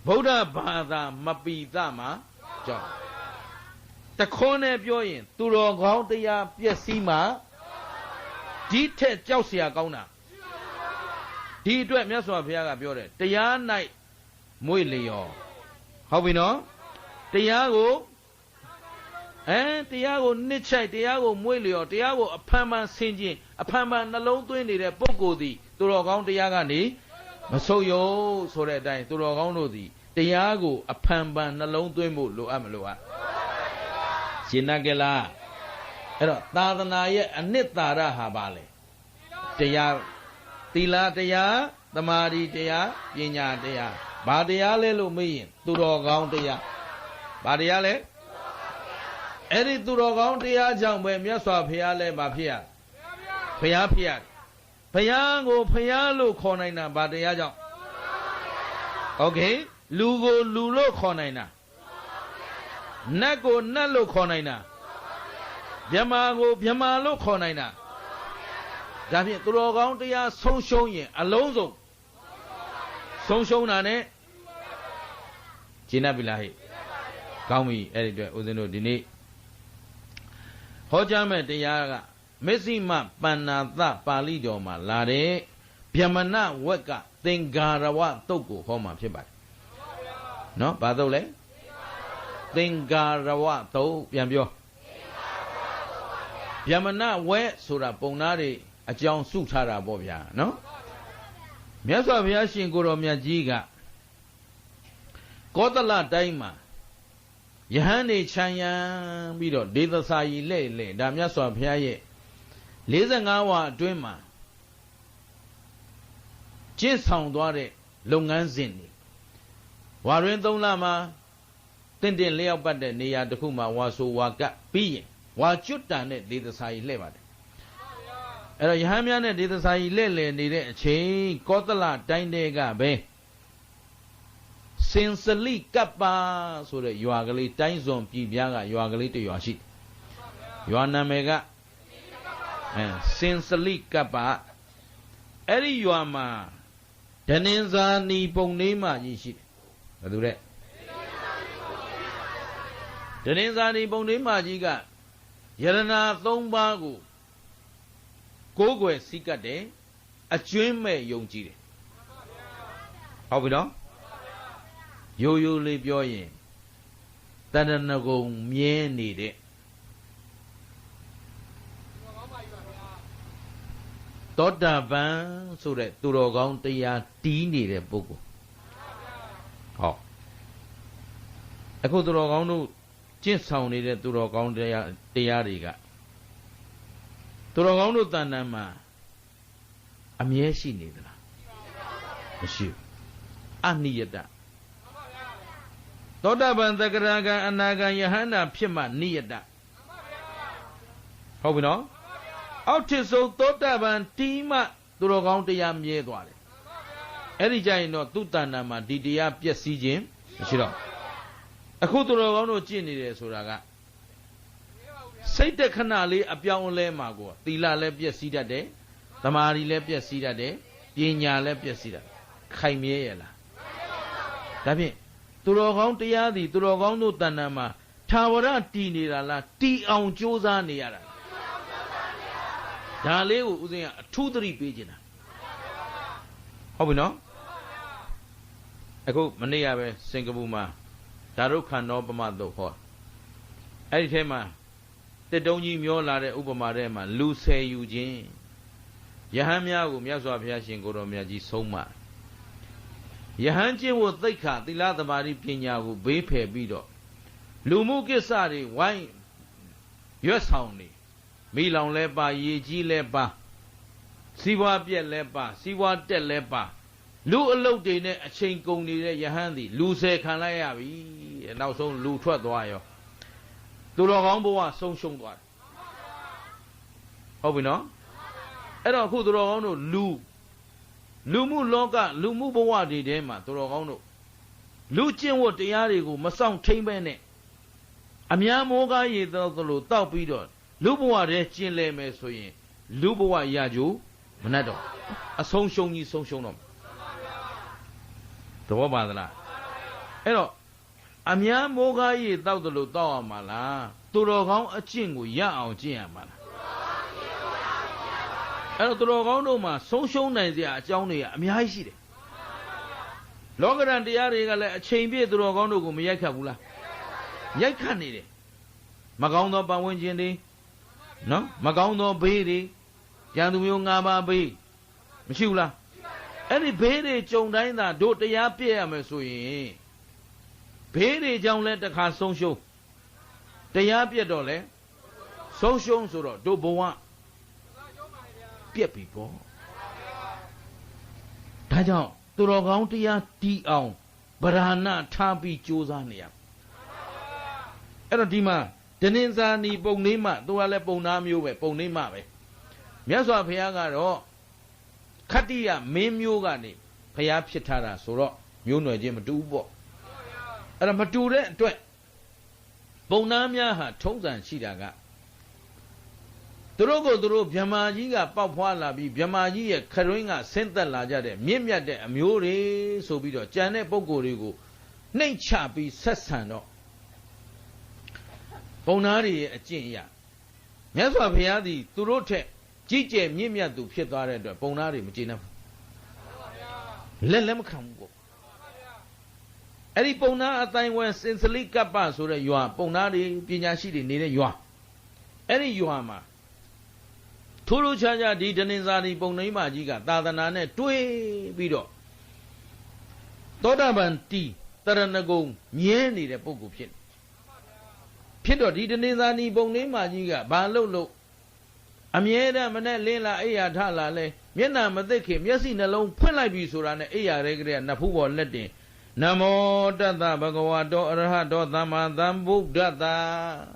ဗုဒ္ဓဘာသာမပီသမှာကြောက်တခွန်းနဲ့ပြောရင်သူတော်ကောင်းတရားပျက်စီးမှဒီထက်ကြောက်เสียကောင်းတာဒီအတွက်မြတ်စွာဘုရားကပြောတယ်တရား၌မွေ့လျော်ဟုတ်ပြီနော်တရားကိုနှစ်ချိုက်တရားကိုမွေ့လျော်တရားကိုအဖန်ဖန်ဆင်ခြင်အဖန်ဖန်နှလုံးသွင်းနေတဲ့ပုဂ္ဂိုလ်သည်သူတော်ကောင်းတရားကနေမဆုတ်ယုတ်ဆိုတဲ့အတိုင်းသူတော်ကောင်းတို့သည်တရားကိုအဖန်ဖန်နှလုံးသွင်းဖို့လိုအပ်မလိုအပ်ရှင်းနိုင်ကြလားအဲ့တော့သာသနာရဲ့အနှစ်သာရဟာပါလေတရားသီလတရားသမာဓိတရားပညာတရားဘာတရားလဲလို့မေးရင်သူတော်ကောင်းတရားဘာတရားလဲအဲ့ဒီသူတော်ကောင်းတရားကြောင့်ပဲမြတ်စွာဘုရားလဲမဖြစ်ရဘုရားဖြစ်ရဘုရားကိုဘုရားလို့ခေါ်နိုင်တာဘာတရားကြောင့်โอเคလူကိုလူလို့ခေါ်နိုင်တာနတ်ကိုနတ်လို့ခေါ်နိုင်တာမြမာကိုမြမာလို့ခေါ်နိုင်တာဒါဖြင့်သူတော်ကောင်းတရားဆုံးရှုံးရင်အလုံးစုံဆုံးရှုံးတာ ਨੇ ရှင်းပြီလားဟဲ့ကောင်းပြီအဲ့ဒီအတွက်ဦးဇင်းတို့ဒီနေ့ဟောကြားမဲ့တရားကမစ္စည်းမပဏ္ဏသပါဠိတော်မှာလာတဲ့ဗျမနဝက်ကသင်္ကာရဝတုတ်ကိုဟောမှာဖြစ်ပါတယ်နော်ဘာတုတ်လဲသင်္ကာရဝတုတ်ပြန်ပြောဗျမနဝက်ဆိုတာပုံနာတွေအကြောင်းစုထားတာပေါ့ဗျာနော်မြတ်စွာဘုရားရှင်ကိုယ်တော်မြတ်ကြီးကကောသလတိုင်းမှာယဟန်နေခြံရံပြီးတော့ဒေသစာကြီးလဲဒါမြတ်စွာဘုရားရဲ့45ဝါအတွင်းမှာကျင့်ဆောင်သွားတဲ့လုပ်ငန်းစဉ်တွေဝါရင်း3လမှာတင့်လျောက်ပတ်တဲ့နေရာတစ်ခုမှာဝါဆိုဝါကပြီးရင်ဝါကျွတ်တန်တဲ့ဒေသစာကြီးလှည့်ပါတယ်အဲ့တော့ယဟန်များနဲ့ဒေသစာကြီးလှည့်လည်နေတဲ့အချိန်ကောသလတိုင်းတဲကပဲစင်စလိကပ္ပဆိုတဲ့ရွာကလေးတိုင်းစွန်ပြည်ပြားကရွာကလေးတစ်ရွာရှိရွာနာမည်ကစင်စလိကပ္ပအဲ့ဒီရွာမှာဒနင်ဇာနီပုံနှိမကြီးရှိတယ်ဘယ်သူလဲဒနင်ဇာနီပုံနှိမကြီးကယရဏ3ပါးကိုကိုးကွယ်စည်းကပ်တယ်အကျွင်းမဲ့ယုံကြည်တယ်ဟုတ်ပြီနော်ရိုးရိုးလေးပြောရင်တဏ္ဍနဂုံမြဲနေတဲ့သောတာပန်ဆိုတဲ့သူတော်ကောင်းတရားတီးနေတဲ့ပုဂ္ဂိုလ်ဟောအခုသူတော်ကောင်းတို့ကျင့်ဆောင်နေတဲ့သူတော်ကောင်းတရားတွေကသူတော်ကောင်းတို့တဏ္ဍာမှာအမြဲရှိနေသလားမရှိဘူးအနိယတသောတာပန်သက္ကရာကံအနာကံယဟန္တာဖြစ်မှနိယတဟုတ်ပြီနော်အောက်ထစ်ဆုံးသောတာပန်တီးမှသူတော်ကောင်းတရားမြဲသွားတယ်အဲ့ဒီကြရင်တော့သူတဏ္ဍာမှာဒီတရားပျက်စီးခြင်းမရှိတော့အခုသူတော်ကောင်းတို့ကျင့်နေတယ်ဆိုတာကစိတ်တခဏလေးအပြောင်းအလဲမှာကိုသီလလည်းပျက်စီးတတ်တယ် Tamari le piasida de, Pinya le piasida. Kaimie la. Dabi, Turogong Tiadi, Turogong no Tanama, Tawara Tini la, Ti on Josa Niara. Dale using 2-3 pages. How we know? I go Manea Singapuma, Daruka no Bamado Hot. I tell ma, they don't use your ladder Ubamarema, Luce Eugene. Yahamia, Miazo Piashin Goromiaji so much. Yahanji was the cat, the lather Mari Pina, who bepe bido. Lumuke Sari, why? Yes, honey. Milon leba, Yeji leba. Siwa Bia leba, Siwa de leba. Lu alone de a chain gong near Yahandi, Luce Kanayavi, and now so Lu Twadwayo. Do the Romboa so shown what? How we know? I don't who the Rono Lu. Lumu Loga, Lumu Boadi Dema, to Rono. Lucien what the Yarigo, Masang Tambene. Amia Moga ye the Lu Taupido. Luboa de Chile Mesoye. Luboa Yaju, Manado. A song shown you so shown up. The Wabadana. Hello. Amia Moga ye thou the Lu Mala. To Rogon a chingu ya Giamala. Hello to Rogono ma, so shown as the Johnny, Amiashi. Longer than the Ariga, a chamber to Rogono Miakabula. Yakani. Magauno Bawenjini. No? Magauno Bedi. Yanuyungaba Bay. Mishula. Any Bedi John Dina, do the Yapia Mesui. Bedi John let the car so show. The Yapia Dole. So shown so do Boa. People. Tajo, to Rogantia tea on, Barana Tabi Josania. Erodima, Deninza ni Bonima, do Ale Bonamio, Bonima. Miaso Piagaro Katia, Mimugani, Payap Shetara, Soro, you know Jim Dubo. And a Mature, Bonamia had told and Shidaga. Drogo Dro Yamajiga Papala be Yamaji, Karinga, Senta Lajade, Mimia de Amure, so be the Janet Bogorigo, Nature be Sassano Bonari a Jinia. Yaswa Piadi, Turote, Gigi, Mimia to Pietare, Bonari, Magina. Let them come. Eddie Bona, a time when since the league up, so that you are Bonari, Pinashi, neither you are. Eddie Yuama. Turu Chaja di Denizani Bonima Giga, Tadanane, Tui Bido. Todaban tea, Taranago, Mieni the Pogupin. Pido di Denizani Bonima Giga, Balolo. Amieda Manet Lela Ea Talale, Miena Madeke, Yasin alone, Pella Bisuran, Ea Regre, Napu Lede. Namo Dada Bagawado, Arahado, Dama, Dambu Dada.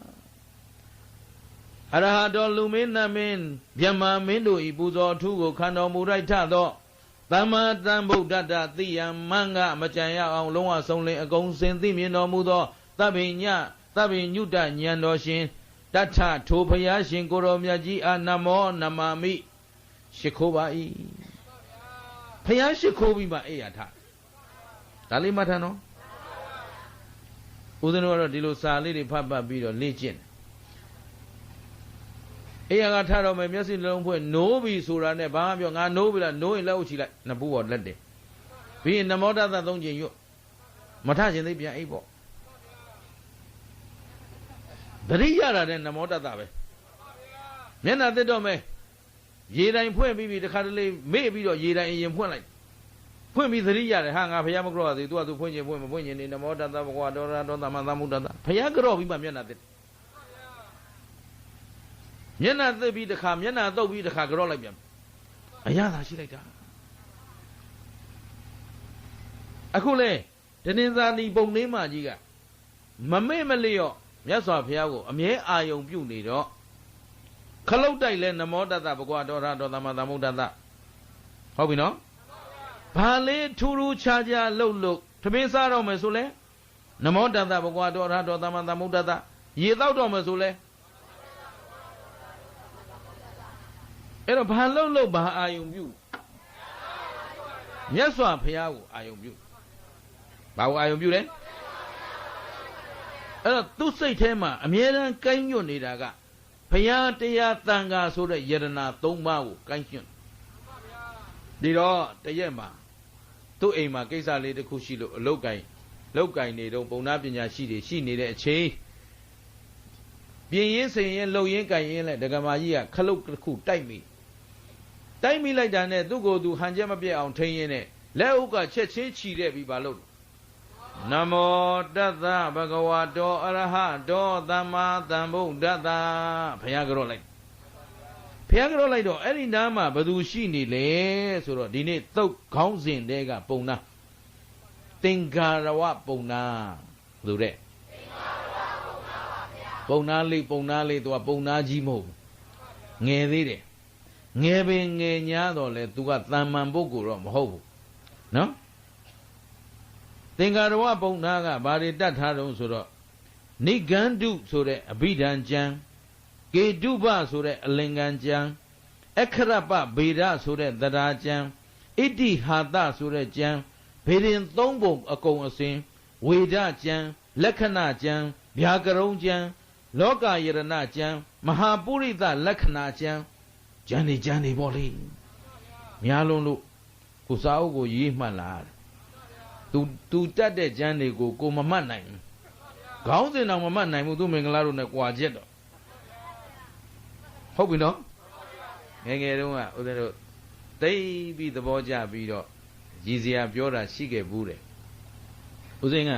Arahado Lumina Min, Yama Mindu, Ibuzo, Tugo, Kano Muraitado, Dama Dambu Dada, Thea, Manga, Machaya, Longa, Sonle, a gong sentiment no mudo, Tabinya, Tabin Yuta, Nyandoshin, Data, Topayashin, Goromiaji, Anamo, Namami, Shikobai. Payashikobi by Eata. Talimatano Udano Dilo Sali, Papa Bido, Legion. Eagataro may messing long point, no be surane, Bamio, Nobila, no Lauchi like Nabu Lede. Be in the motor that don't you. Matajan they be able. The Riara than the motor that way. Nena de Dome. Yeda in point, maybe the Cadley, maybe or Yeda in point like. Point me the Riara, hang up Yamagro, they do to point in the motor that Guadora, Madamuda. Payagro, we may not. Yana the be the cam, Yana though be the Cagrolabium. Ayala, she like that. Akule, Denizani Bonema Giga. Mame Maleo, Yasa Piago, a mere iron beauty. Kalota Island, the motor that Guadora, Madamuda. How we know? Pale Turu Chaja low look, to be Saro Mesule, Namota that Guadora, Madamuda, ye thou Mesule. အဲ့တော့ဘာလို့ဘာအာယုံပြုမြတ်စွာဘုရားကိုအာယုံပြုဘာကိုအာယုံပြုလဲအဲ့တော့သူ့စိတ်ထဲမှာအမြဲတမ်းကိုင်းညွတ်နေတာကဘုရားတရားသံဃာဆိုတဲ့ယတနာ၃ပါးကိုကိုင်းညွတ်ဒီတော့တရက်မှာသူ့အိမ်မှာကိစ္စလေးတစ်ခုရှိလို့အလုတ်ကိုင်းနေတော့ပုံနာပညာရှိတွေရှိနေတဲ့အချိန်ပြင်ရင်းစိန်ရင်လှုပ်ရင်းကိုင်ရင်းလဲဒကမာကြီးကခလုတ်တစ်ခုတိုက်မိလိုက်တာနဲ့သူ့ကိုယ်သူဟန်ချက်မပြတ်အောင်ထိန်းရင်းနဲ့လက်ဥကချက်ချင်းချီတဲ့ပြီးပါလို့နမောတတ္တဗဂဝတောအရဟတောသမ္မာသမ္ဗုဒ္ဓတ္တဘုရားကြောလိုက်တော့အဲ့ဒီနားမှာဘသူရှိနေလဲဆိုတော့ဒီနေ့သုတ်ခေါင်းစဉ်တဲကပုံနာသင်္ကာရဝပုံနာဘယ်လိုတဲ့ပုံနာလေးသူကပုံနာကြီးမဟုတ်ငယ်သေးတယ်ငယ်ပင်ငယ်ညာတော့လေသူကတဏ္ဍန်ပုဂ္ဂိုလ်တော့မဟုတ်ဘူးနော်သင်္ကာရဝပုံနာကဘာတွေတတ်ထားတုံးဆိုတော့နိဂန္ဓုဆိုတဲ့အဘိဓမ္ကျမ်းကေတုပဆိုတဲ့အလင်္ကံကျမ်းအခရပဗေဒဆိုတဲ့သဒ္ဒါကျမ်းဣတိဟာတဆိုတဲ့ကျမ်းဘေရင်၃ပုံအကုန်အစင်ဝေဒကျမ်းလက္ခဏာကျမ်းဗျာကရုံးကျမ်းလောကယရဏကျမ်းမဟာပုရိသလက္ခဏာကျမ်းကျမ်းနေပေါ့လေများလုံးလို့ကိုစာအုပ်ကိုရေးမှတ်လာသူတတ်တဲ့ကျမ်းတွေကိုကိုမမှတ်နိုင်ဘူးခေါင်းစဉ်တော့မမှတ်နိုင်ဘူးသူမင်္ဂလာတို့နဲ့ကြွာချက်တော့ဟုတ်ပြီနော်ငယ်တုန်းကဦးဇင်းတို့သိပြီးသဘောကျပြီးတော့ရည်စရာပြောတာရှိခဲ့ဘူးတဲ့ဦးဇင်းက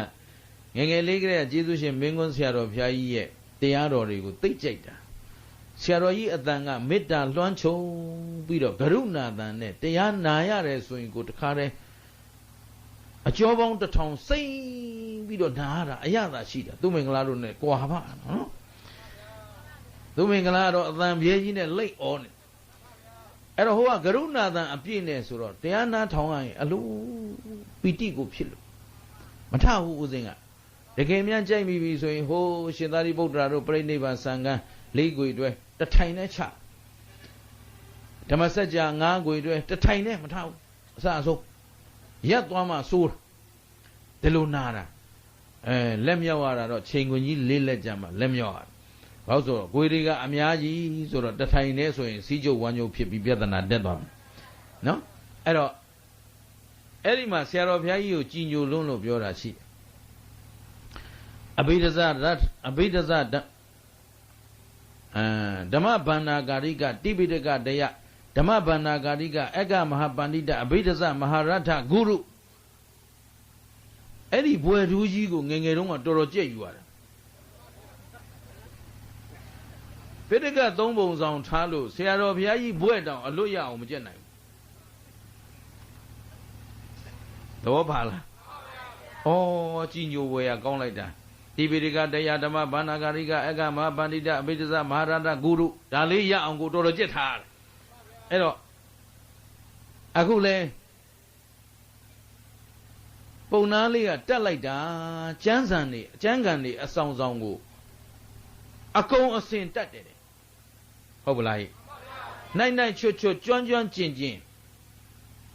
ငယ်လေးကလေးကကျေးဇူးရှင်မင်းကွန်းဆရာတော်ဘုရားကြီးရဲ့တရားတော်တွေကိုသိကြိုက်တာဆရာတော်ကြီးအတန်ကမေတ္တာလွှမ်းခြုံပြီးတော့ကရုဏာတန်နဲ့တရားနာရတယ်ဆိုရင်ကိုတခါတည်းအကျော်ပေါင်း1000စိမ့်ပြီးတော့နာရတာအရသာရှိတာသူမင်္ဂလာတို့နဲ့ကြွာပါနော်သူမင်္ဂလာတော့အတန်ပြေးကြီးနဲ့လိတ်ဩနေအဲ့တော့ဟိုကကရုဏာတန်အပြည့်နဲ့ဆိုတော့တရားနာထောင်ရရင်အလိုပီတိကိုဖြစ်လို့မထဘူးဦးစင်းကတကယ်များကြိုက်မိပြီဆိုရင်ဟိုရှင်သာရိပုတ္တရာတို့ပြိဋိဘံစံကန်း၄ခွေတွဲတထိုင်နဲ့ချဓမ္မစကြာ၅ခွေတွဲတထိုင်နဲ့မထဘူးအစအဆုံးရက်သွားမှစိုးဒီလိုနာတာလက်မြောက်ရတာတော့ချိန်ခွင်ကြီး၄လက်ကြမှာလက်မြောက်ရဘာလို့ဆိုတော့ကိုယ်တွေကအများကြီးဆိုတော့တထိုင်နဲ့ဆိုရင်စီးကျုပ်ဝမ်းကျုပ်ဖြစ်ပြီးပြဿနာတက်သွားမယ်နော်အဲ့တော့အဲ့ဒီမှာဆရာတော်ဘုရားကြီးကိုကြည်ညိုလွန်းလို့ပြောတာရှိတယ်အဘိဓဇဓမ္မဗန္နာဂာရိကတိပိဋကတရားဓမ္မဗန္နာဂာရိကအက္ခမဟာပန္တိတအဘိဓဇမဟာရထဂုရုအဲ့ဒီဘွယ်ထူးကြီးကိုငယ်ငယ်တုန်းကတော်တော်ကြက်ယူရတယ်ပိဋက၃ပုံဆောင်ထားလို့ဆရာတော်ဘုရားကြီးဘွဲ့တောင်အလွတ်ရအောင်မကြက်နိုင်ဘူးသဘောပါလားဩကြည်ညိုဝယ်ရကောင်းလိုက်တာတိပိဋကတရားဓမ္မဗန္နာဂာရိကအက္ခမဟာပန္တိတအဘိဓဇမဟာရထဂုရုဒါလေးရအောင်ကိုတော်တော်ကြက်ထားရတယ်အဲ့တော့အခုလဲပုံနာလေးကတက်လိုက်တာကျမ်းကန်နေအဆောင်ကိုအကုန်အစင်တက်တယ်ဟုတ်ပလားနိုင်ချွတ်ကျွမ်းကျင်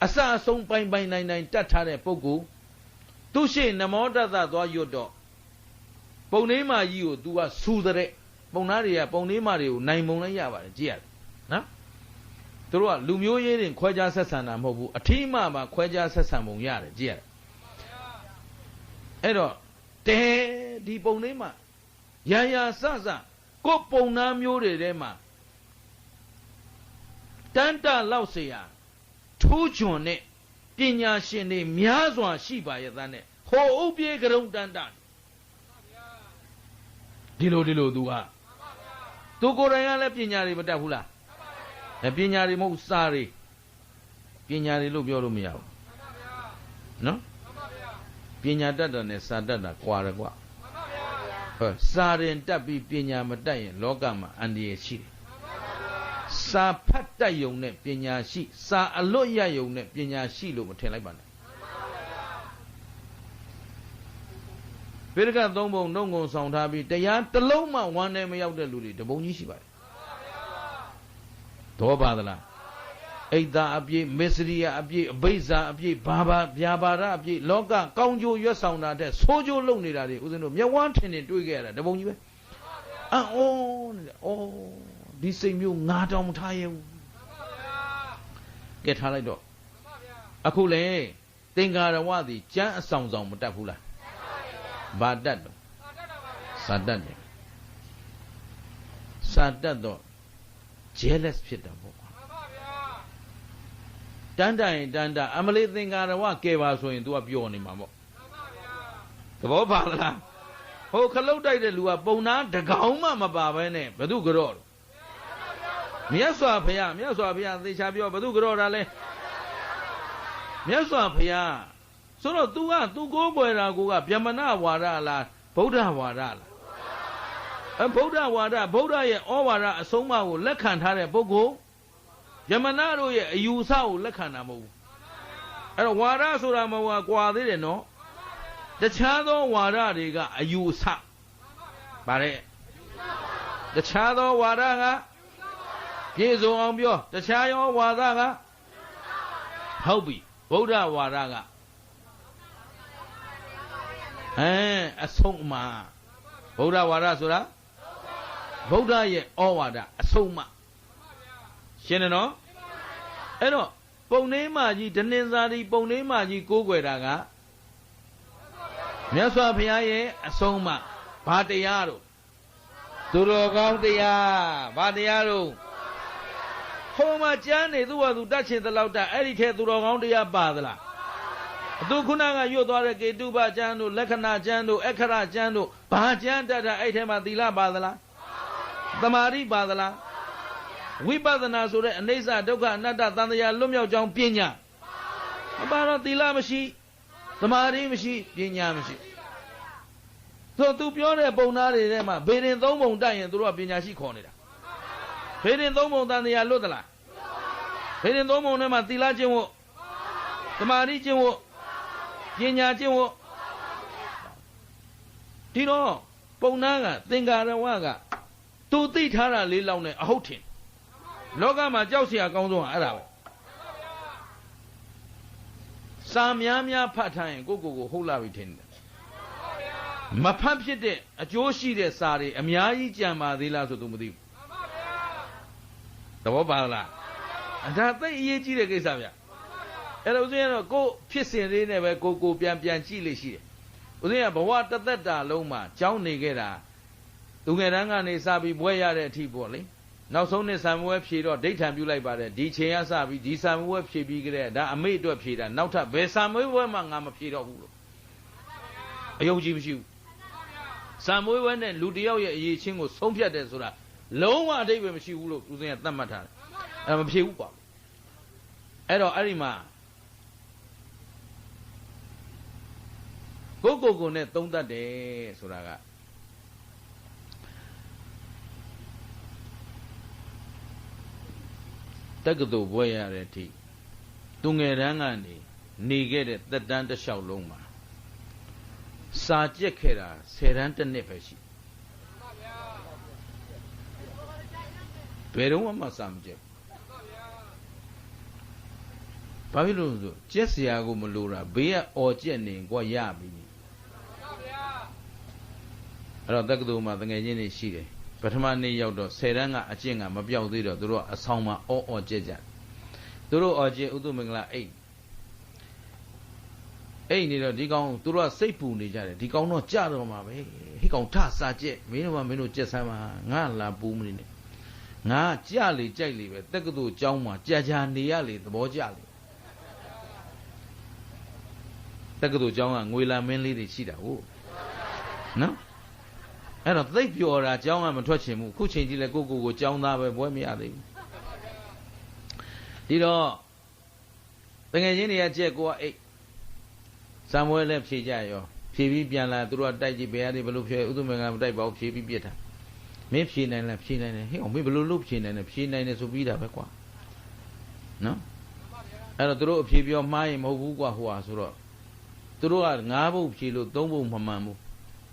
အစအဆုံးပိုင်နိုင်တတ်ထားတဲ့ပုဂ္ဂိုလ်သူရှိနမောတတ္တသွားရွတ်တော့ပုံလေးမကြီးကို तू ကဆူတဲ့ပုံနာတွေကပုံလေးမတွေကိုနိုင်မုံလိုက်ရပါတယ်ကြည့်ရတယ်နော်သူတို့ကလူမျိုးရေးတင်ခွဲခြားဆက်ဆံတာမဟုတ်ဘူးအထီးမှမှာခွဲခြားဆက်ဆံပုံရတယ်ကြည့်ရတယ်အဲ့တော့ဒီပုံလေးမှာရာစကိုပုံနာမျိုးတွေထဲမှာတန်တလောက်เสียထူးချွန်တဲ့ပညာရှင်တွေများစွာရှိပါရဲ့သားနဲ့ဟိုဥပြေကရုံတန်တဒီလိုသူကသူကိုယ်တိုင်ကလည်းပညာတွေမတတ်ဘူးလားပညာတွေမဟုတ်စာတွေပညာတွေလို့ပြောလို့မရဘူးနော်ပညာတတ်တာနဲ့စာတတ်တာကွာတယ်ကွာဟုတ်စာရင်တတ်ပြီးပညာမတတ်ရင်လောကမှာအန္တရာယ်ရှိတယ်စာဖတ်တတ်ယုံနဲ့ပညာရှိစာအလွတ်ရယုံနဲ့ပညာရှိလို့မထင်လိုက်ပါနဲ့ပိဋက၃ပုံနှုတ်ငုံဆောင်ထားပြီးတရားတစ်လုံးမှဝမ်းနဲ့မရောက်တဲ့လူတွေတပုံကြီးရှိပါတယ်သ တော်ပါသလားအိတ်သာအပြည့်မစ္စရိယအပြည့်အဘိဇာအပြည့်ဘာဗျာပါဒအပြည့်လောကကောင်းကျိုးရွတ်ဆောင်တာတဲ့ဆိုးကျိုးလုပ်နေတာတွေဦးဇင်းတို့မျက်ဝန်းထင်ထင်တွေ့ခဲ့ရတာတပုံကြီးပဲအော်တဲ့ဒီစိတ်မျိုးငါတောင်မထားရဘူးကဲထားလိုက်တော့အခုလေသင်္ကာရဝသည်ကျမ်းအဆောင်ဆောင်မတတ်ဘူးလားဘာတတ်တော့စာတတ်တယ်စာတတ်တော့ jealous ဖြစ်တာပေါ့တန်တိုင်အမလေးသင်္ကာရဝကဲပါဆိုရင် तू ကပျော်နေမှာပေါ့သဘောပါလားဟိုခလုတ်တိုက်တဲ့လူကပုံနာတကောင်မှမပါဘဲနဲ့ဘသူကြော့မြတ်စွာဘုရားသေချာပြောဘသူကြော့တာလဲမြတ်စွာဘုရားဆိုတော့ तू ကိုးကွယ်တာကဗျမနဝါဒလားဗုဒ္ဓဝါဒလားဗုဒ္ဓဝါဒဗုဒ္ဓရဲ့ဩဝါဒအဆုံးအမကိုလက်ခံထားတဲ့ပုဂ္ဂိုလ်ယမနာတို့ရဲ့အယူဆကိုလက်ခံတာမဟုတ်ဘူးအဲ့တော့ဝါဒဆိုတာမဟုတ်ကွာသေးတယ်နော်တခြားသောဝါဒတွေကအယူဆဗါတဲ့တခြားသောဝါဒကပြည့်စုံအောင်ပြောတခြားရောဝါဒကဟုတ်ပြီဗုဒ္ဓဝါဒကအဆုံးအမဗုဒ္ဓဝါဒဆိုတာဗုဒ္ဓရဲ့ဩဝါဒအဆုံးအမရှင်းတယ်နော်အဲ့တော့ပုံနှင်းမကြီးဒနင်္သာရီပုံနှင်းမကြီးကိုးကွယ်တာကမြတ်စွာဘုရားရဲ့အဆုံးအမဘာတရားတို့သူတော်ကောင်းတရားဘာတရားတို့ဟိုမှာကျမ်းနေသူ့ဟာသူတတ်ချင်သလောက်တတ်အဲ့ဒီထဲသူတော်ကောင်းတရားပါသလားသူခုနကရွတ်သွားတဲ့ကေတုပကျမ်းတို့လက္ခဏာကျမ်းတို့အခရကျမ်းတို့ဘာကျမ်းတတ်တာအဲ့ထဲမှာသီလပါသလားသမာဓိပါသလားဝိပဿနာဆိုတဲ့အနိစ္စဒုက္ခအနတ္တသံသရာလွတ်မြောက်ကြောင်းပညာမပါတော့သီလမရှိသမာဓိမရှိပညာမရှိဆိုသူပြောတဲ့ပုံသားတွေထဲမှာဘေရင်သုံးပုံတိုက်ရင်သူတို့ကပညာရှိခေါ်နေတာဘေရင်သုံးပုံသံသရာလွတ်သလားဘေရင်သုံးပုံထဲမှာသီလကျင့်ဖို့သမာဓိကျင့်ဖို့ပညာကျင့်ဖို့ဒီတော့ပုံသားကသင်္ကာရဝကသူသိထားတာလေးလောက်နဲ့အဟုတ်ထင်လောကမှာကြောက်เสียအကောင်းဆုံးကအဲ့ဒါပဲစာများဖတ်ထားရင်ကိုဟုတ်လာပြီထင်တယ်မဖတ်ဖြစ်တဲ့အကျိုးရှိတဲ့စာတွေအများကြီးကြံပါသေးလားဆိုသူမသိဘူးသဘောပါလားဒါသိအရေးကြီးတဲ့ကိစ္စဗျအဲ့တော့ဦးဇင်းကတော့ကိုဖြစ်စဉ်လေးနဲ့ပဲကိုပြန်ကြည့်လိမ့်ရှိတယ်ဦးဇင်းကဘဝတသက်တာလုံးမှာကြောင်းနေခဲ့တာသူငယ်တန်းကနေစပြီးဘွဲရတဲ့အထိပေါ့လေနောက်ဆုံးနှစ်ဆံမွဲဖြေတော့ဒိဋ္ဌံပြုလိုက်ပါတယ်ဒီချိန်ကစပြီးဒီဆံမွဲဖြေပြီးကြတဲ့ဒါအမိတ်အတွက်ဖြေတာနောက်ထပ်ဘယ်ဆံမွဲမှငါမဖြေတော့ဘူးလို့အယုံကြည်မရှိဘူးဆံမွဲနဲ့လူတယောက်ရဲ့အရေးချင်းကိုဆုံးဖြတ်တယ်ဆိုတာလုံးဝအဓိပ္ပာယ်မရှိဘူးလို့ဦးဇင်းကသတ်မှတ်ထားတယ်အဲ့မဖြေဘူးပေါ့အဲ့တော့အဲ့ဒီမှာကိုနဲ့သုံးတတ်တယ်ဆိုတာကတက္ကသိုလ်ဘွဲရတဲ့အထိသူငယ်တန်းကနေနေခဲ့တဲ့သက်တမ်းတစ်လျှောက်လုံးမှာစာကြက်ခဲ့တာ10တန်းတစ်နှစ်ပဲရှိဘယ်တော့မှစာမကြက်ဘာဖြစ်လို့ဆိုကြက်စရာကိုမလိုတာဘေးကအော်ကြက်နေကွာရပြီအဲ့တော့တက္ကသိုလ်မှာတငယ်ချင်းတွေရှိတယ်ပထမနေ့ရောက်တော့10တန်းကအကျင့်ကမပြောက်သေးတော့သူတို့အဆောင်မှာအော်ကြက်ကြသူတို့အော်ကြက်ဥတုမင်္ဂလာအိတ်နေတော့ဒီကောင်သူတို့ကစိတ်ပူနေကြတယ်ဒီကောင်တော့ကြတော့မှာပဲဟိကောင်ထစာကြက်မင်းတို့ကြက်ဆမ်းမှာငါလာပူးမနေနဲ့ငါကြလေကြိုက်လေပဲတက္ကသိုလ်ကျောင်းမှာကြာနေရလေသဘောကျလေတက္ကသိုလ်ကျောင်းကငွေလာမင်းလေးတွေရှိတာဟုတ်နော်အဲ့တော့သိပ်ပျော်တာကျောင်းကမထွက်ချင်ဘူးခုချိန်ကြီးလဲကိုကျောင်းသားပဲဘွဲမရသေးဘူးဒီတော့တကယ်ချင်းတွေကကြက်ကိုကအိတ်စံမွဲလဲဖြေကြရောဖြေပြီးပြန်လာသူတို့ကတိုက်ကြည့်ဘယ်ဟာတွေဘလို့ဖြေဥသုမင်္ဂလာမတိုက်ပါဘူးဖြေပြီးပြစ်တာမင်းဖြေနိုင်လားဖြေနိုင်တယ်ဟေ့အောင်မင်းဘလို့လို့ဖြေနိုင်တယ်ဖြေနိုင်တယ်ဆိုပြီးတာပဲကွာနော်အဲ့တော့သူတို့အဖြေပြောမှားရင်မဟုတ်ဘူးကွာဟိုဟာဆိုတော့သူတို့က9ဘုတ်ဖြေလို့3ဘုတ်မမှန်ဘူး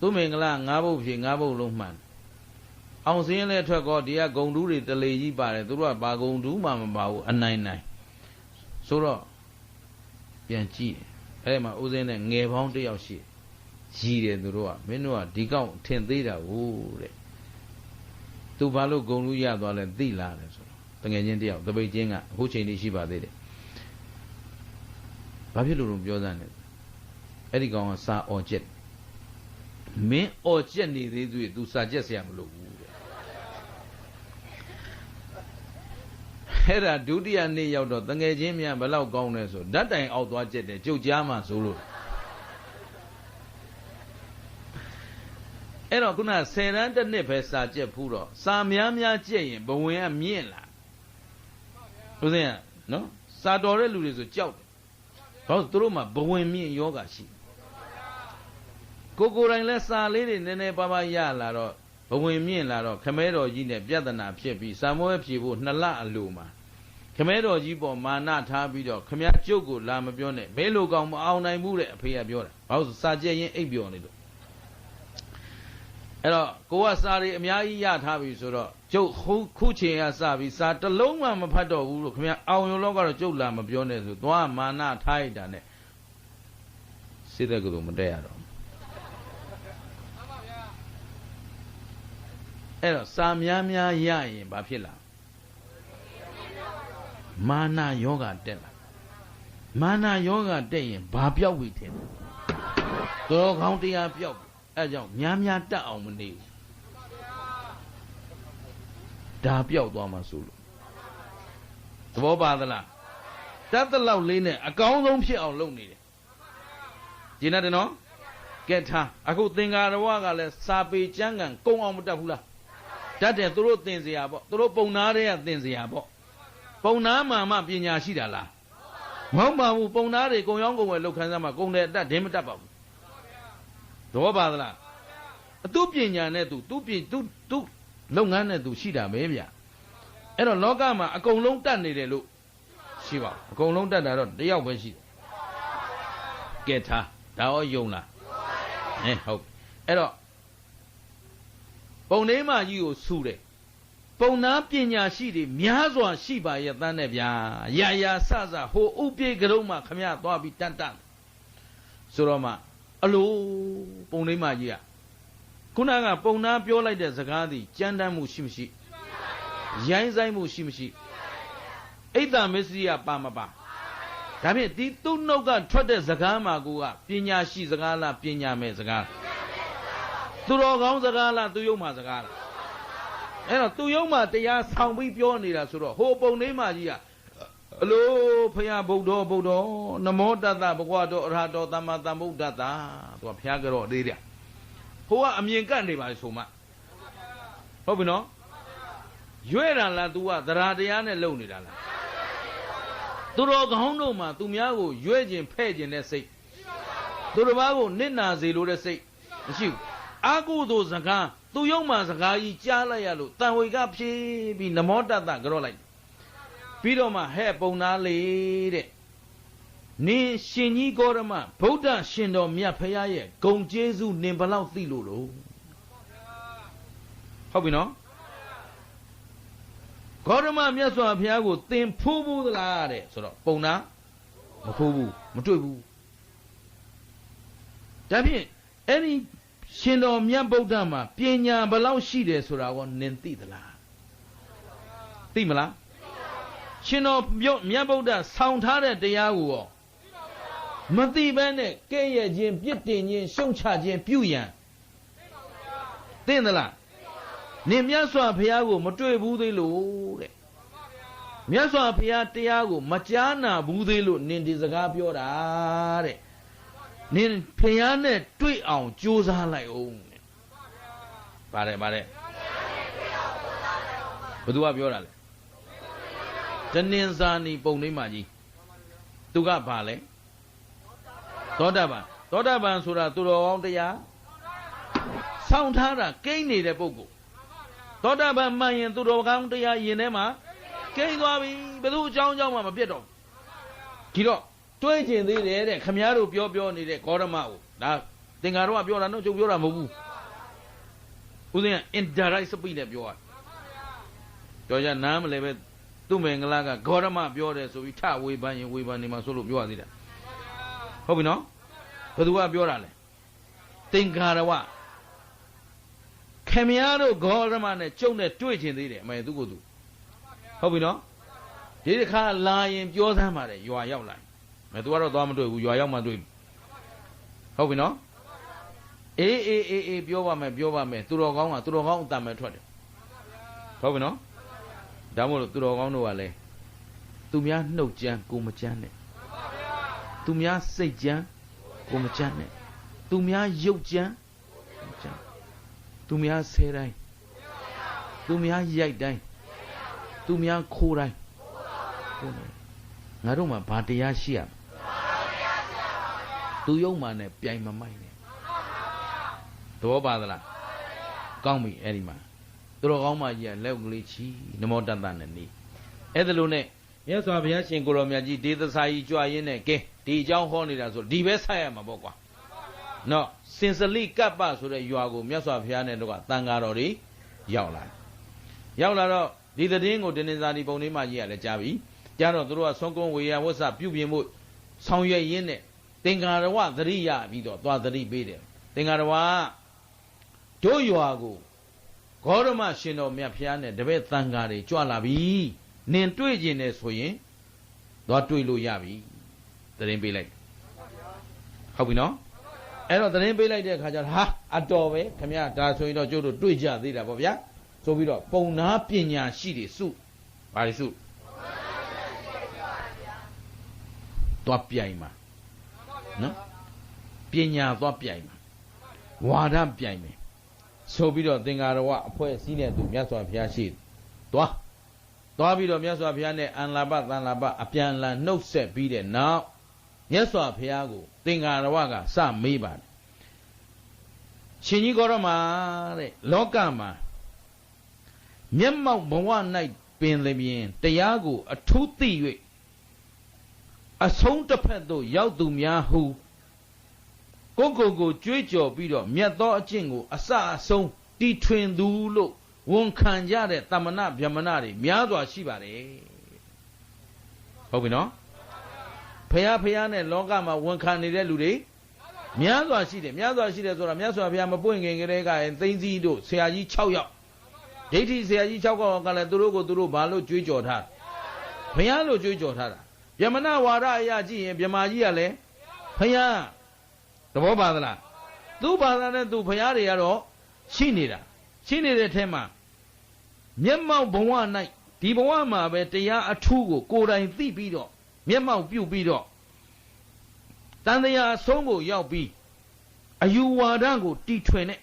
သူမင်္ဂလာ9ဘုတ်ဖြေ9ဘုတ်လုံးမှန် အောင်စင်းလဲထွက်ကောဒီကဂုံတူးတွေတလေကြီးပါတယ်သူတို့ကဘာဂုံတူးမှမပါဘူးအနိုင်နိုင်ဆိုတော့ပြန်ကြည့်အဲ့ဒီမှာဦးစင်းနဲ့ငယ်ပေါင်းတစ်ယောက်ရှိကြီးတယ်သူတို့ကမင်းတို့ကဒီကောက်ထင်သေးတာဟုတ်တဲ့သူဘာလို့ဂုံတူးရသွားလဲသိလားတဲ့ဆိုတော့တငယ်ချင်းတစ်ယောက်တပိတ်ချင်းကအခုချိန်လေးရှိပါသေးတယ်ဘာဖြစ်လို့ပြောစမ်းလဲအဲ့ဒီကောင်ကစာအော်ကျက်မင်းအော်ကျက်နေသေးသူသူစာကျက်ဆရာမလို့ဘူးတဲ့အဲ့ဒါဒုတိယနေ့ရောက်တော့တငယ်ချင်းများဘယ်လောက်ကောင်းလဲဆိုဓာတ်တိုင်အောက်သွားကျက်တယ်ကြုတ်ကြားမှဆိုလို့အဲ့တော့ခုန10တန်းတစ်နှစ်ပဲစာကျက်ဖူးတော့စာများများကျက်ရင်ဘဝင်ကမြင့်လာဦးစင်းကနော်စာတော်တဲ့လူတွေဆိုကြောက်တယ်ဘာလို့သူတို့မှဘဝင်မြင့်ယောဂရှိကိုယ်တိုင်လဲစာလေးတွေနည်းနည်းပါးပါးရလာတော့ဘဝင်မြင့်လာတော့ခမဲတော်ကြီးနဲ့ပြဿနာဖြစ်ပြီးစာမွေးဖြေဖို့2လအလိုမှာခမဲတော်ကြီးပေါ်မာနထားပြီးတော့ခမည်းကျုပ်ကိုလာမပြောနဲ့ဘဲလိုကောင်မအောင်နိုင်ဘူးတဲ့အဖေကပြောတာဘာလို့စာကျက်ရင်အိပ်ပျော်နေလို့အဲ့တော့ကိုကစာတွေအများကြီးရထားပြီဆိုတော့ကျုပ်ခုချိန်ကစပြီးစာတစ်လုံးမှမဖတ်တော့ဘူးလို့ခမည်းအောင်ရုံတော့ကတော့ကျုပ်လာမပြောနဲ့ဆိုသွားမာနထားရတာနဲ့စိတ်သက်ကိုမတက်ရတော့အဲ့တော့စာများများရရင်ဘာဖြစ်လာမာနယောဂတက်လာမာနယောဂတက်ရင်ဘာပြောက်ပြီထင်တယ်တော်ကောင်းတရားပြောက်အဲကြောင့်များများတက်အောင်မနေဘူးဒါပြောက်သွားမှဆိုလို့သဘောပါသလားတတ်တဲ့လောက်လေးနဲ့အကောင်းဆုံးဖြစ်အောင်လုပ်နေတယ်ကျင်တယ်နော်ကဲထားအခုသင်္ကာရဝကလည်းစာပေကျမ်းကန်ကုံအောင်မတက်ဘူးလားတတ်တယ်သူတို့သင်เสียပေါ့သူတို့ပုံနာတွေကသင်เสียပေါ့ပုံနာမှပညာရှိတာလားမဟုတ်ပါဘူးပုံနာတွေကုံရောင်းကုံဝယ်လောက်ခန်းစားမှာကုံတယ်အတက်ဒင်းမတက်ပါဘူးသဘောပါသလားအသူပညာနဲ့သူလုပ်ငန်းနဲ့သူရှိတာပဲဗျအဲ့တော့လောကမှာအကုန်လုံးတတ်နေတယ်လို့ရှိပါအကုန်လုံးတတ်တာတော့တယောက်ပဲရှိတယ်ကဲထားဒါရောယုံလားဟုတ်အဲ့တော့ပုံလေးမကြီးကိုဆူတယ်ပုံနာပညာရှိတွေများစွာရှိပါရဲ့တန်းနဲ့ဗျာရာဆဟိုဥပြေကလေးမှခမရသွားပြီးတတ်ဆိုတော့မှအလိုပုံလေးမကြီးကခုနကပုံနာပြောလိုက်တဲ့စကားသည်ကြမ်းတမ်းမှုရှိမရှိရိုင်းဆိုင်မှုရှိမရှိအိတ်တမစ္စရိယပါမပါဒါဖြင့်ဒီသူ့နှုတ်ကထွက်တဲ့စကားမှာကိုကပညာရှိစကားလားပညာမဲ့စကားသူတော်ကောင်းစကားလားသူယုံမှစကားလားအဲ့တော့သူယုံမှတရားဆောင်ပြီးပြောနေတာဆိုတော့ဟိုပုံလေးမကြီးကအလိုဖယားဗုဒ္ဓနမောတတ္တဘဂဝတောအရဟတောသမ္မာသမ္ဗုဒ္ဓတ္တသူကဖျားကြတော့သေးတယ်ဟိုကအမြင်ကန့်နေပါဆိုမှဟုတ်ပြီနော်ရွဲ့တာလား तू ကသရတရားနဲ့လုံနေတာလားသူတော်ကောင်းတို့မှာသူများကိုရွဲ့ခြင်းဖဲ့ခြင်းတဲ့စိတ်သူတစ်ပါးကိုနစ်နာစေလိုတဲ့စိတ်မရှိဘူးအာကုသိုလ်စကားသူယုံမှစကားကြီးကြားလိုက်ရလို့တန်ဝေကဖြေးပြီးနမောတတ္တကြော့လိုက်ပြီးတော့မှဟဲ့ပုံနာလေးတဲ့နင်ရှင်ကြီးဂေါရမဗုဒ္ဓရှင်တော်မြတ်ဖရာရဲ့ဂုံကျေးဇူးနင်ဘလောက်သိလို့လို့ဟုတ်ပြီနော်ဂေါရမမြတ်စွာဘုရားကိုသင်ဖူးဘူးသလားတဲ့ဆိုတော့ပုံနာမဖူးဘူးမတွေ့ဘူးဒါဖြင့်အဲ့ဒီရှင်တော်မြတ်ဗုဒ္ဓမှာပညာဘလောက်ရှိတယ်ဆိုတာကိုနင်သိသလားသိမလားရှင်တော်မြတ်ဗုဒ္ဓဆောင်းထားတဲ့တရားကိုရောမသိဘဲနဲ့ကဲ့ရဲ့ခြင်းပြစ်တင်ခြင်းရှုံချခြင်းပြုရန်သိသလားနင်မြတ်စွာဘုရားကိုမတွေ့ဘူးသေးလို့တဲ့မြတ်စွာဘုရားတရားကိုမကြားနာဘူးသေးလို့နင်ဒီစကားပြောတာတဲ့နင်ဘုရားနဲ့တွေ့အောင်ကြိုးစားလိုက်အောင်တဲ့ပါတယ်ဘသူကပြောတာလဲတနင်္ဇာနီပုံလေးမကြီးသူကဘာလဲသောတာပန်ဆိုတာသူတော်ကောင်းတရားဆောင်းထားတာကိန်းနေတဲ့ပုဂ္ဂိုလ်သောတာပန်မှန်ရင်သူတော်ကောင်းတရားယင်ထဲမှာကိန်းသွားပြီဘယ်သူအကြောင်းမှမပြတ်တော့ဒီတော့တွေးကျင်သေးတယ်တဲ့ခမည်းတော်ပြောနေတဲ့ဂေါရမကိုဒါသင်္ကာတော့ပြောတာနော်ကျုပ်ပြောတာမဟုတ်ဘူး ဦးဇင်းက indirect speech နဲ့ပြောရတယ်ပြောကြနားမလဲပဲသူ့မင်္ဂလာကဂေါရမပြောတယ်ဆိုပြီးထဝေဖန်ရင်ဝေဖန်နေမှာဆိုလို့ပြောရသေးတယ်ဟုတ်ပြီနော်ဘယ်သူကပြောတာလဲသင်္ကာရဝခင်ဗျားတို့ဂေါရမနဲ့ကျုပ်နဲ့တွေ့ချင်သေးတယ်အမေသူကိုသူဟုတ်ပြီနော်ဒီတစ်ခါလာရင်ပြောသမ်းပါတယ်ရွာရောက်လာမယ်သူကတော့သွားမတွေ့ဘူးရွာရောက်မှတွေ့ဟုတ်ပြီနော်အေးပြောပါမယ်သူတော်ကောင်းကသူတော်ကောင်းအတန်မဲ့ထွက်တယ်ဟုတ်ပြီနော်ဒါမို့လို့သူတော်ကောင်းတို့ကလည်းသူများနှုတ်ကြမ်းကိုမကြမ်းနဲ့သူများစိတ်ကြမ်းကိုမကြမ်းနဲ့သူများရုပ်ကြမ်းသူများဆဲတိုင်းသူများရိုက်တိုင်းသူများခိုးတိုင်းငါတို့မှာဘာတရားရှိရမလဲသူယုံမှနဲ့ပြိုင်မမိုက်နဲ့သဘောပါသလားကောင်းပြီအဲ့ဒီမှာသူတော်ကောင်းမကြီးကလက်ကလေးချီနမောတတနဲ့နေအဲ့ဒါလို့နဲ့မြတ်စွာဘုရားရှင်ကိုရောမြတ်ကြီးဒေသစာကြီးကြွရင်းနဲ့ကဲဒီအကြောင်းဟောနေတာဆိုဒီပဲဆက်ရမှာပေါ့ကွာနော်စင်စလိကပ္ပဆိုတဲ့ရွာကိုမြတ်စွာဘုရားနဲ့တို့ကတန်ဃာတော်တွေရောက်လာတော့ဒီသတင်းကိုတင်းစာဒီပုံလေးမှကြီးကလည်းကြားပြီကြားတော့သူတို့ကဆုံးကုန်းဝေယဝဆပြုပြင်မှုဆောင်ရွက်ရင်းနဲ့သင်္ကာရဝသတိရပြီးတော့သွားသတိပေးတယ်သင်္ကာရဝတို့ရွာကိုဂေါရမရှင်တော်မြတ်ဖျားနဲ့တပည့်သံဃာတွေကြွလာပြီနင်တွေ့ကျင်တယ်ဆိုရင်သွားတွေ့လို့ရပြီသတင်းပေးလိုက်ဟုတ်ပြီနော်အဲ့တော့သတင်းပေးလိုက်တဲ့အခါကျတော့ဟာအတော်ပဲခမရဒါဆိုရင်တော့ကျုပ်တို့တွေ့ကြသေးတာပေါ့ဗျာဆိုပြီးတော့ပုံနာပညာရှိတွေစုဘာတွေစုသွားပြိုင်မှာနော်ပညာသွားပြိုင်မှာဝါဒပြိုင်မယ်ဆိုပြီးတော့သင်္ကာရဝအဖွဲ့အစည်းနဲ့သူမြတ်စွာဘုရားရှိသွားပြီးတော့မြတ်စွာဘုရားနဲ့အန်လာဘသန်လာဘအပြန်လန်နှုတ်ဆက်ပြီးတဲ့နောက်မြတ်စွာဘုရားကိုသင်္ကာရဝကစမေးပါတယ်ရှင်ကြီးကောရမတဲ့လောကမှာမျက်မှောက်ဘဝ၌ပင်လျင်တရားကိုအထူးသိ၍အဆုံးတစ်ဖက်သို့ရောက်သူများဟုကိုကြွေးကြော်ပြီးတော့မြတ်သောအကျင့်ကိုအစအဆုံးတီထွင်သူလို့ဝန်ခံကြတဲ့တမနာဗျမနာတွေများစွာရှိပါတယ်ဟုတ်ပြီနော်ဖះနဲ့လောကမှာဝန်ခံနေတဲ့လူတွေများစွာရှိတယ်ဆိုတာမြတ်စွာဘုရားမပွင့်ခင်ကတည်းကသိန်းစည်းတို့ဆရာကြီး6ယောက်ဒိဋ္ဌိဆရာကြီး6ယောက်ကလည်းသူတို့ဘာလို့ကြွေးကြော်ထားဘုရားလို့ကြွေးကြော်ထားတာဗျမနာဝါဒအရာကြည့်ရင်ဗျမာကြီးကလည်းဘုရားသဘောပါသလားသူ့ဘာသာနဲ့သူဘုရားတွေကတော့ရှိနေတဲ့ထဲမှာမျက်မှောက်ဘဝ၌ဒီဘဝမှာပဲတရားအထူးကိုယ်တိုင်သိပြီးတော့မျက်မှောက်ပြုပြီးတော့တန်တရားအဆုံးကိုရောက်ပြီးအယူဝါဒကိုတီထွင်တဲ့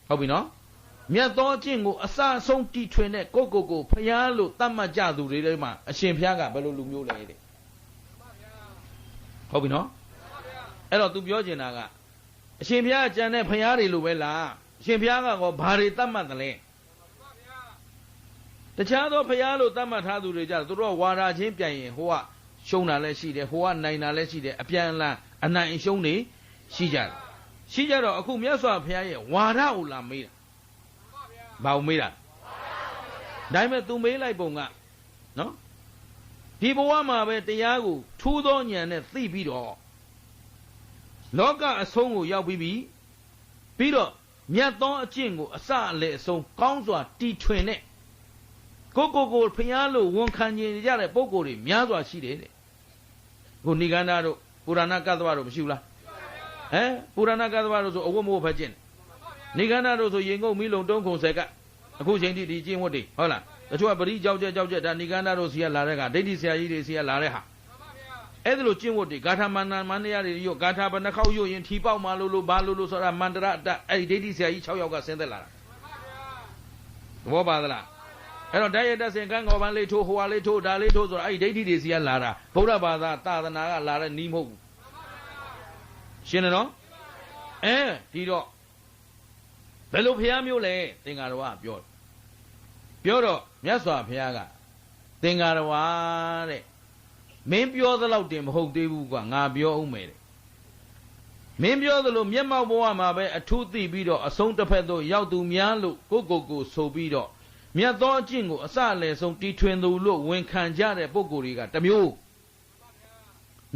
ဟုတ်ပြီနော်မြတ်သောအကျင့်ကိုအစအဆုံးတီထွင်တဲ့ကိုဘုရားလို့သတ်မှတ်ကြသူတွေထဲမှာအရှင်ဘုရားကဘယ်လိုလူမျိုးလဲတဲ့ဟုတ်ပြီနော်အဲ့တော့သူပြောချင်တာကအရှင်ဘုရားကြံတဲ့ဘုရားတွေလိုပဲလားအရှင်ဘုရားကောဘာတွေသတ်မှတ်တယ်လဲတခြားသောဘုရားလို့သတ်မှတ်ထားသူတွေကြသူတို့ကဝါဒချင်းပြန်ရင်ဟိုကရှုံးတာလည်းရှိတယ်ဟိုကနိုင်တာလည်းရှိတယ်အပြန်အလှန်အနိုင်အရှုံးတွေရှိကြတော့အခုမြတ်စွာဘုရားရဲ့ဝါဒကိုလာမေးတာဘာကိုမေးတာဒါပေမဲ့သူမေးလိုက်ပုံကနော်ဒီဘဝမှာပဲတရားကိုထူးသောဉာဏ်နဲ့သိပြီးတော့လောကအဆုံးကိုရောက်ပြီးတော့မြတ်သောအကျင့်ကိုအစအလယ်အဆုံးကောင်းစွာတီထွင်တဲ့ကိုဘုရားလို့ဝန်ခံကြတဲ့ပုဂ္ဂိုလ်တွေများစွာရှိတယ်တဲ့ကိုဏိကန္ဓတို့ပုရဏကတ္တဝတို့မရှိဘူးလားပုရဏကတ္တဝတို့ဆိုအဝတ်မဝတ်ဖက်ခြင်းဏိကန္ဓတို့ဆိုရေငုံမီးလုံးတုံးခုံဆက်ကအခုချိန်ထိဒီကျင့်ဝတ်တွေဟုတ်လားတချို့ကပရိကြောက်ကြဒါဏိကန္ဓတို့စီကလာတဲ့ကဒိဋ္ဌိဆရာကြီးတွေစီကလာတဲ့ဟာအဲ့ဒါလိုကျင့်ဝတ်တွေဂါထာမန္တမန္တရာတွေရောဂါထာဘယ်နှခေါက်ရွတ်ရင်ထီပေါက်မှလို့ဘာလို့ဆိုတာမန္တရအတအဲ့ဒီဒိဋ္ဌိဆရာကြီး6ယောက်ကဆင်းသက်လာတာသဘောပါသလားအဲ့တော့ဓာတ်ရတ္တစင်ကံကောပန်လေးထိုးဟိုဟာလေးထိုးဒါလေးထိုးဆိုတာအဲ့ဒီဒိဋ္ဌိတွေစီကလာတာဗုဒ္ဓဘာသာသာသနာကလာတဲ့နီးမဟုတ်ဘူးရှင်းတယ်နော်ဒီတော့ဘယ်လိုဘုရားမျိုးလဲသင်္ဃာတော်ကပြောတော့မြတ်စွာဘုရားကသင်္ဃာတော်တဲ့မင်းပြောသလောက်တင်မဟုတ်သေးဘူးကွာငါပြောအောင်မယ်တဲ့ဟ မင်းပြောသလိုမျက်မှောက်ဘဝမှာပဲအထူးသိပြီးတော့အဆုံးတစ်ဖက်သို့ရောက်သူများလို့ကိုဆိုပြီးတော့မြတ်သောအကျင့်ကိုအစအလယ်ဆုံးတီထွင်သူလို့ဝန်ခံကြတဲ့ပုဂ္ဂိုလ်တွေကတစ်မျိုး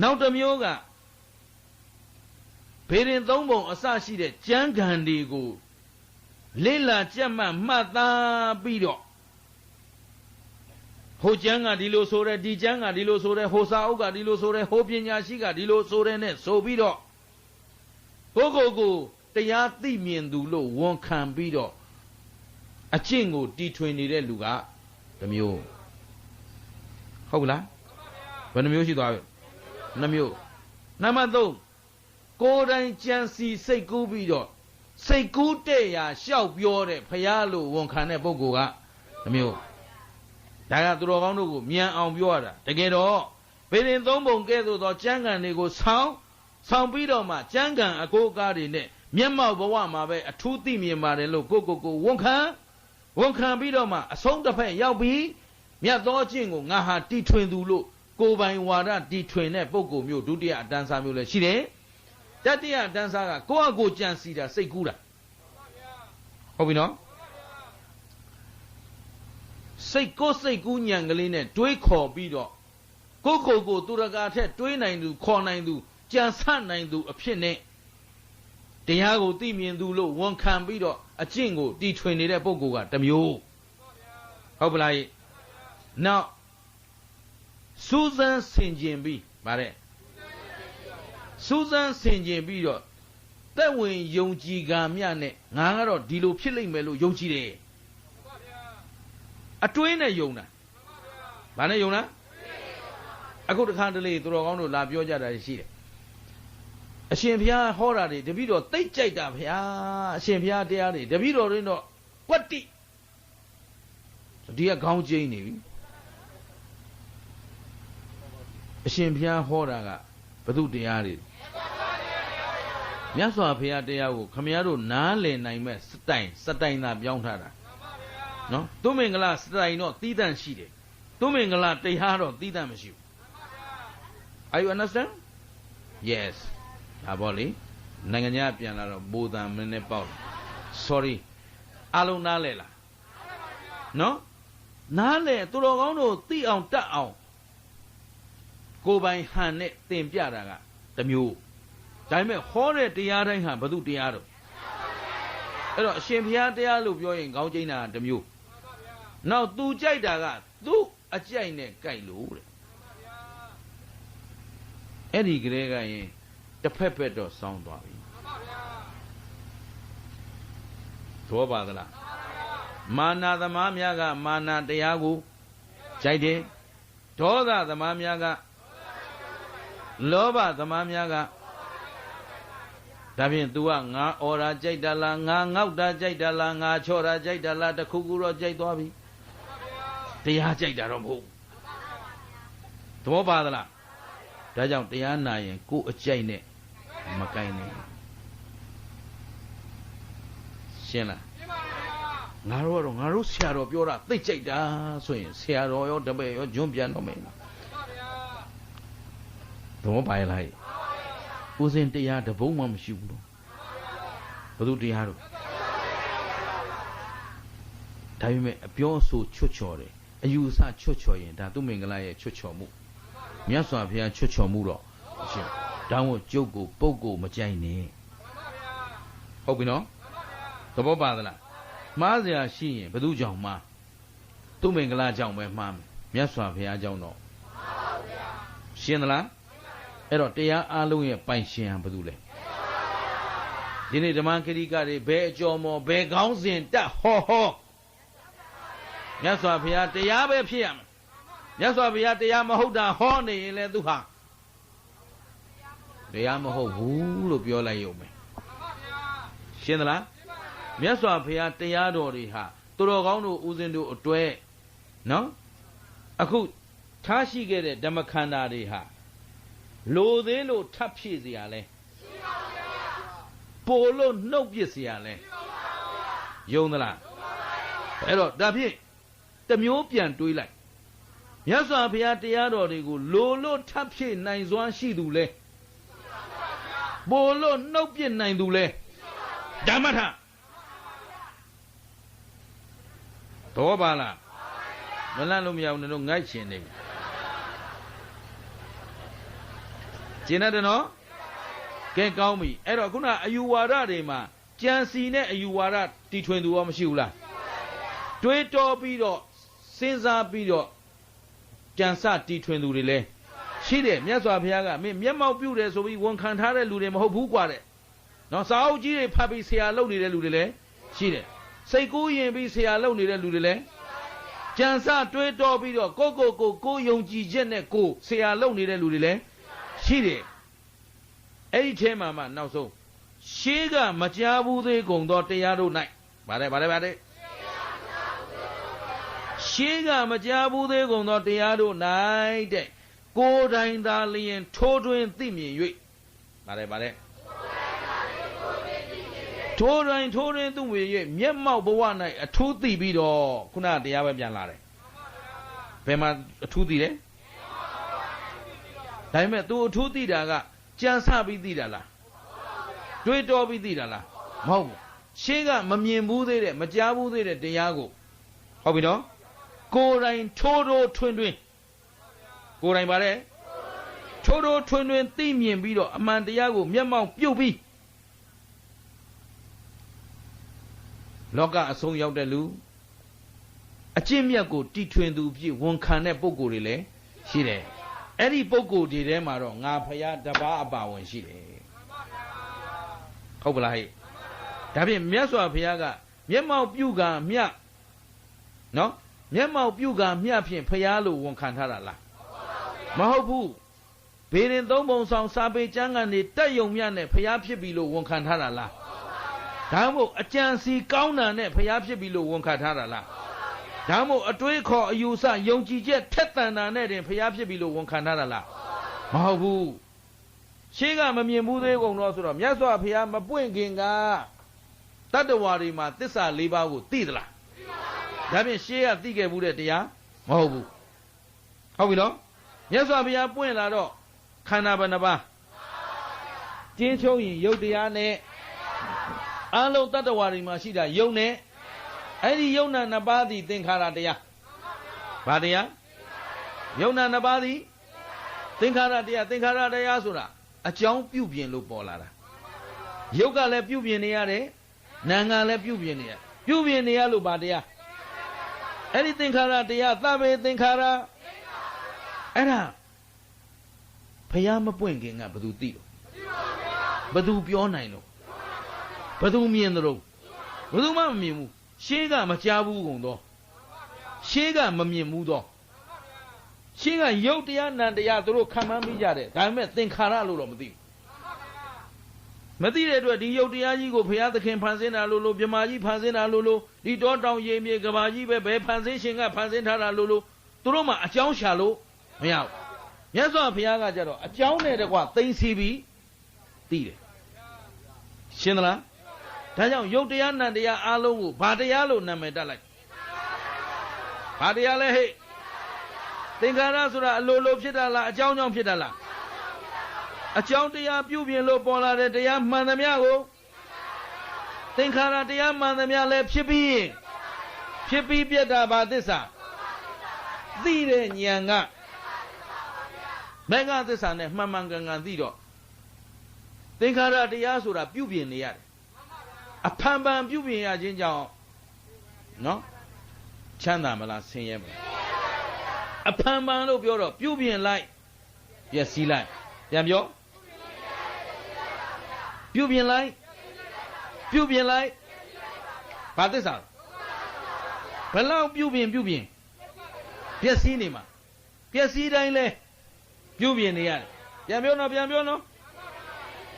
နောက်တစ်မျိုးကဘေရင်သုံးပုံအစရှိတဲ့ကျမ်းဂန်တွေကိုလေ့လာကြက်မှတ်မှတ်သားပြီးတော့ဟိုကျမ်းကဒီလိုဆိုတဲ့ဒီကျမ်းကဒီလိုဆိုတဲ့ဟိုစာအုပ်ကဒီလိုဆိုတဲ့ဟိုပညာရှိကဒီလိုဆိုတဲ့နဲ့ဆိုပြီးတော့ကိုတရားသိမြင်သူလို့ဝန်ခံပြီးတော့အကျင့်ကိုတီထွင်နေတဲ့လူကတစ်မျိုးဟုတ်ကလားဘယ်နှမျိုးရှိသွားပြီနှမျိုးနံပါတ်3ကိုယ်တိုင်ကြံစီစိတ်ကူးပြီးတော့စိတ်ကူးတဲ့ရာရှောက်ပြောတဲ့ဖရာလို့ဝန်ခံတဲ့ပုဂ္ဂိုလ်ကတစ်မျိုးဒါကသူတော်ကောင်းတို့ကိုမြန်အောင်ပြောရတာတကယ်တော့ဘေရင်သုံးပုံကဲ့သို့သောကျမ်းဂန်တွေကိုဆောင်ပြီးတော့မှကျမ်းဂန်အကိုအကားတွေနဲ့မျက်မှောက်ဘဝမှာပဲအထူးသိမြင်ပါတယ်လို့ကိုဝန်ခံပြီးတော့မှအဆုံးတစ်ဖက်ရောက်ပြီးမြတ်သောအကျင့်ကိုငါဟာတီထွင်သူလို့ကိုယ်ပိုင်ဝါဒတီထွင်တဲ့ပုဂ္ဂိုလ်မျိုးဒုတိယအတန်းစားမျိုးလည်းရှိတယ်တတိယအတန်းစားကကိုယ့်အကိုကြံစီတာစိတ်ကူးတာဟုတ်ပြီနော်စိတ်ကူးညံကလေးနဲ့တွေးခေါ်ပြီးတော့ကိုသူရကာထက်တွေးနိုင်သူခေါ်နိုင်သူကြံဆနိုင်သူအဖြစ်နဲ့တရားကိုသိမြင်သူလို့ဝန်ခံပြီးတော့အကျင့်ကိုတီထွင်နေတဲ့ပုဂ္ဂိုလ်ကတစ်မျိုးဟုတ်ပလားနောက်စူးစမ်းဆင်ခြင်ပြီးဗါတဲ့စူးစမ်းဆင်ခြင်ပြီးတော့သက်ဝင်ယုံကြည်ကံမြနဲ့ငါကတော့ဒီလိုဖြစ်လိမ့်မယ်လို့ယုံကြည်တယ်အတွင်းနဲ့ယုံတာဘာနဲ့ယုံတာအခုတခါတလေသူတော်ကောင်းတို့လာပြောကြတာရှိတယ်အရှင်ဘုရားဟောတာတွေတပည့်တော်သိကြိုက်တာဘုရားအရှင်ဘုရားတရားတွေတပည့်တော်တွေတော့ကွတ်တိဒီကခေါင်းကျိန်းနေပြီအရှင်ဘုရားဟောတာကဘု து တရားတွေမြတ်စွာဘုရားတရားကိုခမည်းတော်နားလည်နိုင်မဲ့စတိုင်သာပြောင်းထားတာနော်သူမင်္ဂလာစတိုင်တော့သီးသန့်ရှိတယ်သူမင်္ဂလာတရားတော့သီးသန့်မရှိဘူး Are you understand? Yes ဒါပေါ့လေနိုင်ငံခြားပြန်လာတော့ပိုတန်မင်းနဲ့ပေါက် Sorry အားလုံးနားလဲလားနော်နားလဲသူတော်ကောင်းတို့သိအောင်တတ်အောင်ကိုယ်ပိုင်ဟန်နဲ့သင်ပြတာကတစ်မျိုးဒါပေမဲ့ဟောတဲ့တရားတိုင်းဟာဘု து တရားတော့အဲ့တော့အရှင်ဘုရားတရားလို့ပြောရင်ခေါင်းကျိန်းတာကတစ်မျိုးနောက်သူကြိုက်တာကသူ့အကြိုက်နဲ့ကြိုက်လို့တဲ့အဲ့ဒီကလေးကရင်တစ်ဖက်တော့စောင်းသွားပြီသောပါသလားမာနသမားများကမာနတရားကိုကြိုက်တယ်ဒေါသသမားများကလောဘသမားများကဒါဖြင့် तू ကငါအော်တာကြိုက်တာလားငါငေါက်တာကြိုက်တာလားငါချော့တာကြိုက်တာလားတခုခုတော့ကြိုက်သွားပြီတရားကြိုက်တာတော့မဟုတ်သဘောပါသလားဒါကြောင့်တရားနာရင်ကိုယ်အကြိုက်နဲ့မကိုင်းနဲ့ရှင်းလားငါတို့ဆရာတော်ပြောတာသိကြိုက်တာဆိုရင်ဆရာတော်ရောတပည့်ရောဂျွန်းပြန်တော့မယ်သဘောပါလားဦးစင်တရားတပုံမှမရှိဘူးလို့ဘုသူတရားတို့ဒါပေမဲ့အပြောအဆိုချွတ်ချော်တယ်အယူအဆချွတ်ချော်ရင်ဒါသူမင်္ဂလာရဲ့ချွတ်ချော်မှုမြတ်စွာဘုရားချွတ်ချော်မှုတော့ရှင်းတောင်းဝကျုပ်ကိုပုပ်ကိုမကြိုက်နဲ့ဟုတ်ပြီနော်သဘောပါသလားမှားစရာရှိရင်ဘယ်သူကြောင့်မှားသူမင်္ဂလာကြောင့်ပဲမှားမယ်မြတ်စွာဘုရားကြောင့်တော့ရှင်းသလားအဲ့တော့တရားအားလုံးရဲ့ပိုင်ရှင်ဟာဘယ်သူလဲဒီနေ့ဓမ္မခရိကတွေဘယ်အကျော်မော်ဘယ်ကောင်းစဉ်တက်ဟောမြတ်စွာဘုရားတရားပဲဖြစ်ရမယ်မြတ်စွာဘုရားတရားမဟုတ်တာဟောနေရင်လည်းသူဟာတရားမဟုတ်ဘူးလို့ပြောလိုက်ရုံပဲရှင်းသလားမြတ်စွာဘုရားတရားတော်တွေဟာသူတော်ကောင်းတို့ဦးဇင်းတို့အတွဲနော်အခုထားရှိခဲ့တဲ့ဓမ္မခန္ဓာတွေဟာလိုသေးလို့ထပ်ဖြည့်เสียလဲပိုလို့နှုတ်ပစ်เสียလဲယုံသလားအဲ့တော့ဒါဖြင့်တစ်မျိုးပြန်တွေးလိုက်မြတ်စွာဘုရားတရားတော်တွေကိုလိုလို့ထပ်ဖြည့်နိုင်စွမ်းရှိသူလဲ Bolo no pin nine dule. Damata. Tobala. Malalumia no ngachin. Jina no? Can't call me. Erokuna, you are Radima. Jansine, you are at T20 Wamshula. Tweeto Bido, Sinza Bido, Jansa T20 relay. She did, Miazo Piaga, Miamo Bude, so we won't can't have a ludem hope who no Sao G. Papi say alone in the ludele. She did. Say go and be say alone in the ludele. Jansa Tweeto Bido, go, young G. Jenne, go, say alone in the ludele. She did. A mama now so. Shiga Majabu de Gondo Teado night. Bade. Shiga Majabu de Gondo Teado night. Go down Dali and Todwin Thimi. Bade. Todwin to we, Yamma Bowana, a 2 bido, Kuna de Ababianare. Pema 2 de. Time to 2 daga. Jansa be didala. Do it all be didala. Mo. Shiga Mamien de Majabu de Diago. How we know? Go rain Todo Twin. Go rain bare. Todo Twin Themian Bido, Amandiago, Miamau, Pubi. Loga a song out the loo. A Jimiago, T20 do view, one cannet bogo relay. She there. Any bogo did them are wrong. Napaya daba about when she did. Hopefully, Dabi Miaso Piaga, Miamau Buga, Mia. No? Miamau Buga, Miapian, Payalo, one cantara. Mahopu. Being Domo Song Sabe Jang and the Tayo Miane, Payapi below one cantara. Damo, a chancy Gauna, Payapi below one cantara. Damo, a twig call you sa young jet tetana net and Payapi below one canara. Mahabu Shiga Mamiamude on Rosram, Yaso Piama Buenginga. That the Warima, this are Liba would Tidla. That means she a Tige Budetia, Mahabu. How we know? Yaso Pia Buenado, Canabanaba. Jincho in Yodiane. Alo that the Warima Shida, Yone. Any Yona Nabadi think Haradia. Badia? Yona Nabadi? Think Haradia Sura. A John Pubian Lupola. Yoga le Pubianiare, Nanga le Pubiania. Pubiania Lubadia. Anything Haradia, Tabe think Hara. Era Payama Puenking up Badu. Badu Pionino. Badu Mienro. Badu Mamimu. Shiga Machabu Gondo. Shiga Mamie Mudo. Shiga Yotia Nandia Duro Kamamijade. I met think Haralu Madi. Madide to the Yotia go pay the Kim Panzina Lulu, Yamaji Panzina Lulu, the door down Yemi Gabaji, Bebe Panzina Panzina Lulu, Turoma, a John Shallow. Meow. Yes, Piaga Jaro, a John at what things he be. Did. Shinala. Tayo Yotian and the Alo, Padialo Namedalak. Padiale he. Think Arasura, Lolo Pidala, a John Pidala. A Chontia Pubian Lopola de Yam Manamiago. Think Hara de Yam Manamiale Chippy. Chippy Pieta Badisa. Dide Nyanga. Mega the son of Mamanga Dido. Think Hara de Yasura Pubian Yard. A Pamba Pubian Jinjao. No? Chanda Mala Sayem. A Pamba no Bureau, Pubian light. Yes, he light. Damn yo. Pubian light. But this out. Allow Pubian. Piacinima. Piacida in le. Pubian the other. Piamiono.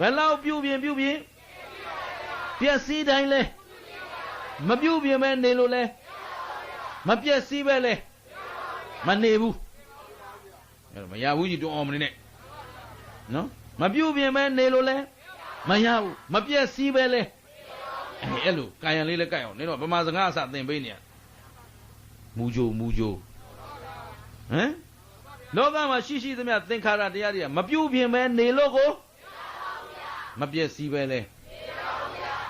Allow Pubian. Piacida in le. Mabubian man nelole. Mapiacibele. Manebu. Mayawi to omni. No? Mabubian man nelole. Mayaw, Mapia Sibele. Hello, Kayan Lila Kayo, Nino, Pamazangasa, then Bania. Mujo. Eh? Logama Shishi the Mat think Hara the idea. Mabubian man, Nelogo. မပြည့်စည်ပဲလေ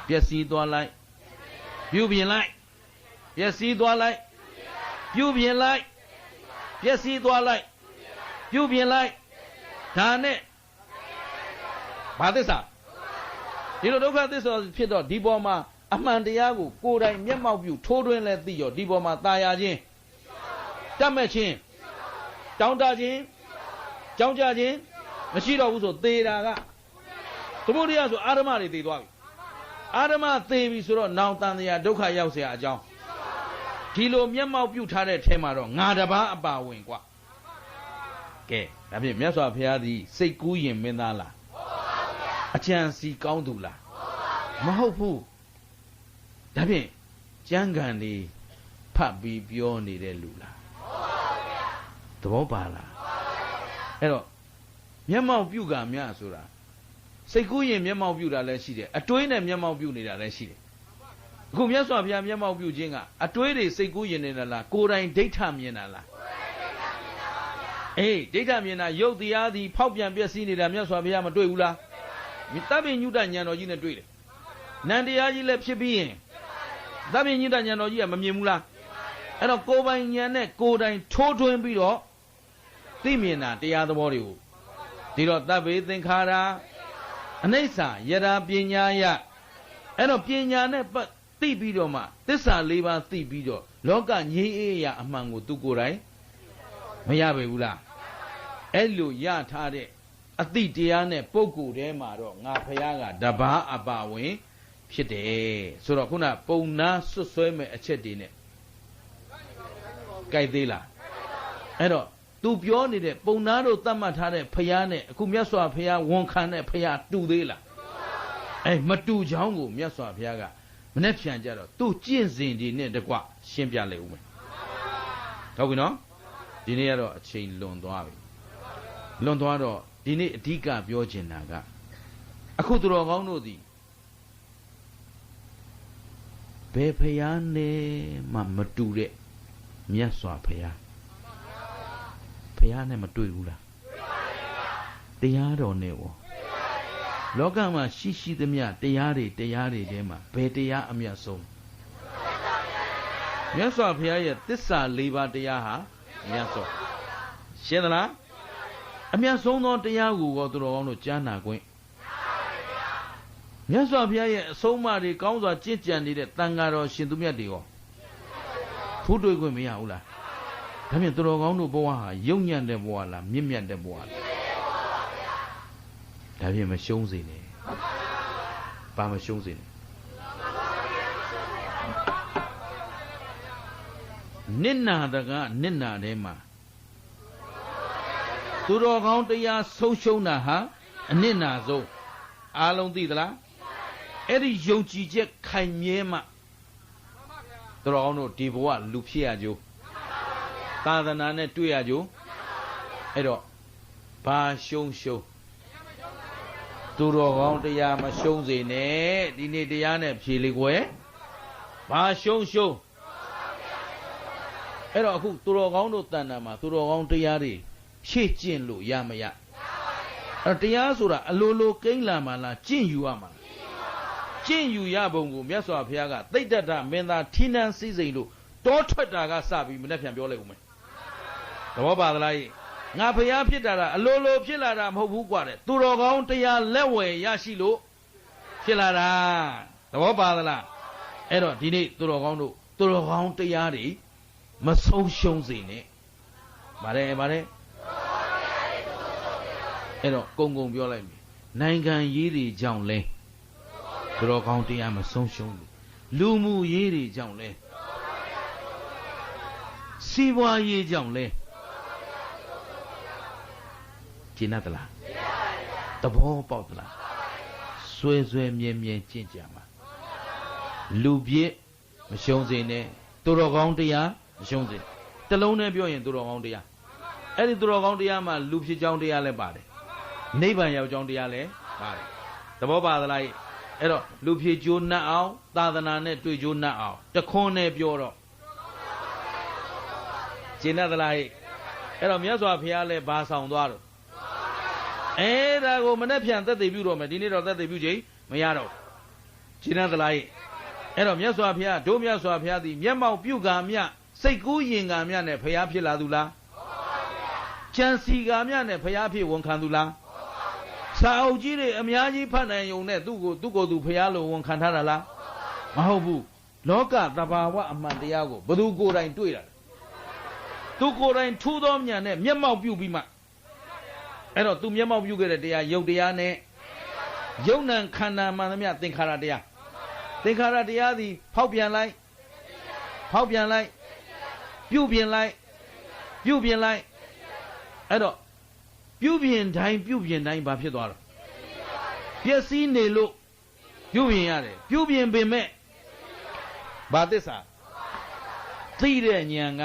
ပြည့်စည်သွားလိုက်ပြုပြင်လိုက်ပြည့်စည်သွားလိုက်ပြုပြင်လိုက်ပြည့်စည်သွားလိုက်ပြုပြင်လိုက်ဒါနဲ့ဘာသစ္စာဒီလိုဒုက္ခသစ္စာဖြစ်တော့ဒီပေါ်မှာအမှန်တရားကိုကိုယ်တိုင်မျက်မှောက်ပြုထိုးထွင်းလဲသိရောဒီပေါ်မှာตายာခြင်းတတ်မဲ့ခြင်းတောင်းတခြင်းကြောင်းကြခြင်းမရှိတော့ဘူးဆိုသေတာကသမုဒိယဆိုအာရမတွေသေသွားပြီအာရမသေပြီဆိုတော့နောင်တန်တရားဒုက္ခရောက်เสียအကြောင်းဒီလိုမျက်မှောက်ပြုထားတဲ့ထဲမှာတော့ငါတပါးအပါဝင်กว่าကဲဒါဖြင့်မြတ်စွာဘုရားသည်စိတ်ကူးရင်မင်းသားလားအကြံစီကောင်းသူလားမဟုတ်ဘူးဒါဖြင့်ကျမ်းဂန်လေးဖတ်ပြီးပြောနေတဲ့လူလားသဘောပါလားအဲ့တော့မျက်မှောက်ပြုကများဆိုတာစိတ်ကူးရင်မျက်မှောက်ပြုတာလည်းရှိတယ်အတွေးနဲ့မျက်မှောက်ပြုနေတာလည်းရှိတယ်အခုမြတ်စွာဘုရားမျက်မှောက်ပြုခြင်းကအတွေးတွေစိတ်ကူးရင်နေတာလားကိုယ်တိုင်ဒိဋ္ဌမြင်တာလားအေးဒိဋ္ဌမြင်တာရုပ်တရားသည်ဖောက်ပြန်ပျက်စီးနေတာမြတ်စွာဘုရားမတွေ့ဘူးလားသဗ္ဗညုတဉာဏ်တော်ကြီးနဲ့တွေ့တယ်နန္တရားကြီးလည်းဖြစ်ပြီးရင်သဗ္ဗညုတဉာဏ်တော်ကြီးကမမြင်ဘူးလားအဲ့တော့ကိုယ်ပိုင်ဉာဏ်နဲ့ကိုယ်တိုင်ထိုးထွင်းပြီးတော့သိမြင်တာတရားသဘောတွေကိုဒီတော့သဗ္ဗေသင်္ခါရအနိစ္စယရာပညာယအဲ့တော့ပညာနဲ့သိပြီးတော့မှသစ္စာ၄ပါးသိပြီးတော့လောကငြိမ်းအေးရာအမှန်ကိုသူကိုယ်တိုင်မရပေဘူးလားအဲ့လိုရထားတဲ့အသိတရားနဲ့ပုဂ္ဂိုလ်ထဲမှာတော့ငါဖယားကတပါးအပါဝင်ဖြစ်တယ်ဆိုတော့ခုနပုံနာဆွတ်ဆွဲမဲ့အချက်တွေနဲ့ကြိုက်သေးလားအဲ့တော့သူပြောနေတဲ့ပုံနာတို့သတ်မှတ်ထားတဲ့ဖယားနဲ့အခုမြတ်စွာဘုရားဝန်ခံတဲ့ဖယားတူသေးလားအဲ့မတူချောင်းကိုမြတ်စွာဘုရားကမနဲ့ဖြန်ကြတော့သူကျင့်စဉ်ဒီနဲ့တကွရှင်းပြလိုက်ဦးမယ်ဟုတ်ပြီနော်ဒီနေ့ကတော့အချိန်လွန်သွားပြီလွန်သွားတော့ဒီနေ့အဓိကပြောချင်တာကအခုသူတော်ကောင်းတို့သည်ဘယ်ဖယားနဲ့မှမတူတဲ့မြတ်စွာဘုရားဖယားနဲ့မတွေ့ဘူးလားတရားတော်နဲ့ရောလောကမှာရှိသမျှတရားတွေထဲမှာဘယ်တရားအမြတ်ဆုံးမြတ်စွာဘုရားရဲ့သစ္စာ၄ပါးတရားဟာမြတ်စွာရှင်းသလားအမြတ်ဆုံးသောတရားကိုသူတော်ကောင်းတို့ကြားနာခွင့်မြတ်စွာဘုရားရဲ့အဆုံးအမတွေကောင်းစွာကြင်ကြံနေတဲ့တန်ဃာတော်ရှင်သူမြတ်တွေရောဖူးတွေ့ခွင့်မရဘူးလားဒါဖြင့်သူတော်ကောင်းတို့ဘဝဟာယုံညံ့တဲ့ဘဝလားမြင့်မြတ်တဲ့ဘဝလားဒါဖြင့်မရှုံးစေနဲ့ဘာမရှုံးစေနဲ့နစ်နာတကနစ်နာထဲမှာသူတော်ကောင်းတရားဆုံးရှုံးတာဟာအနစ်နာဆုံးအားလုံးသိသလားအဲ့ဒီယုံကြည်ချက်ခိုင်မြဲမှသူတော်ကောင်းတို့ဒီဘဝလူဖြစ်ရကြိုးသာသနာနဲ့တွေ့ရကြိုးအဲ့တော့ဘာရှုံးသူတော်ကောင်းတရားမရှုံးစေနဲ့ဒီနေ့တရားနဲ့ဖြေလေကွယ်ဘာရှုံးအဲ့တော့အခုသူတော်ကောင်းတို့တဏ္ဍာမှာသူတော်ကောင်းတရားတွေရှေ့ကျင့်လို့ရမရအဲ့တရားဆိုတာအလိုလိုကိန်းလာမှလားကျင့်ယူရမှာကျင့်ယူရပုံကိုမြတ်စွာဘုရားကသိတ္တတမင်းသားထီးနှံစည်းစိမ်လို့တောထွက်တာကစပြီးမနေ့ပြန်ပြောလိုက်ဦးမယ်သဘောပါသလားငါဘုရားဖြစ်တာအလိုလိုဖြစ်လာတာမဟုတ်ဘူးกว่าတဲ့သူတော်ကောင်းတရားလက်ဝယ်ရရှိလို့ဖြစ်လာတာသဘောပါသလားအဲ့တော့ဒီနေ့သူတော်ကောင်းတို့သူတော်ကောင်းတရားတွေမဆုံးရှုံးစေနဲ့ဗါတယ်အဲ့တော့ကုံပြောလိုက်ပြီနိုင်ငံရေးတွေကြောင့်လဲသူတော်ကောင်းတရားမဆုံးရှုံးဘူးလူမှုရေးတွေကြောင့်လဲစီးပွားရေးကြောင့်လဲကျင့်တလားသဘောပေါက်သလားဆွဲမြဲကျင့်ကြမှာလူပြည့်မရှုံးစေနဲ့သူတော်ကောင်းတရားမရှုံးစေတလုံးနဲ့ပြောရင်သူတော်ကောင်းတရားအဲ့ဒီသူတော်ကောင်းတရားမှာလူဖြစ်ကြောင်းတရားလည်းပါတယ်နိဗ္ဗာန်ရောက်ကြောင်းတရားလည်းပါတယ်သဘောပါသလားအဲ့တော့လူဖြစ်ကျိုးနှက်အောင်သာသနာနဲ့တွေ့ကျိုးနှက်အောင်တခွန်းနဲ့ပြောတော့ကျင့်တလားအဲ့တော့မြတ်စွာဘုရားလည်းဘာဆောင်သွားတော့ ဒါကိုမနဲ့ပြန်သက်သေပြုတော့မယ်ဒီနေ့တော့သက်သေပြုချိန်မရတော့ရှင်းသလားရဲ့အဲ့တော့မြတ်စွာဘုရားတို့မြတ်စွာဘုရားသည်မျက်မှောက်ပြုကာမြစိတ်ကူးရင်ကာမြနဲ့ဘုရားဖြစ်လာသူလားကြံစီကာမြနဲ့ဘုရားဖြစ်ဝန်ခံသူလားစာအုပ်ကြီးတွေအများကြီးဖတ်နိုင်ုံနဲ့သူ့ကိုသူဘုရားလိုဝန်ခံထားတာလားမဟုတ်ဘူးလောကသဘာဝအမှန်တရားကိုဘယ်သူကိုယ်တိုင်တွေ့တာသူကိုယ်တိုင်ထူးသောဉာဏ်နဲ့မျက်မှောက်ပြုပြီးမှအဲ့တော့သူမျက်မှောက်ပြုခဲ့တဲ့တရားယုတ်တရားနဲ့ယုံ nant ခန္ဓာမှန်သမျှသင်္ခါရတရားသင်္ခါရတရားသည်ဖောက်ပြန်လိုက်ပြုပြင်လိုက်အဲ့တော့ပြုပြင်တိုင်းဘာဖြစ်သွားတော့ပျက်စီးနေလို့ပြုပြင်ရတယ်ပြုပြင်ပင်မဲ့ဘာသစ္စာသိတဲ့ဉာဏ်က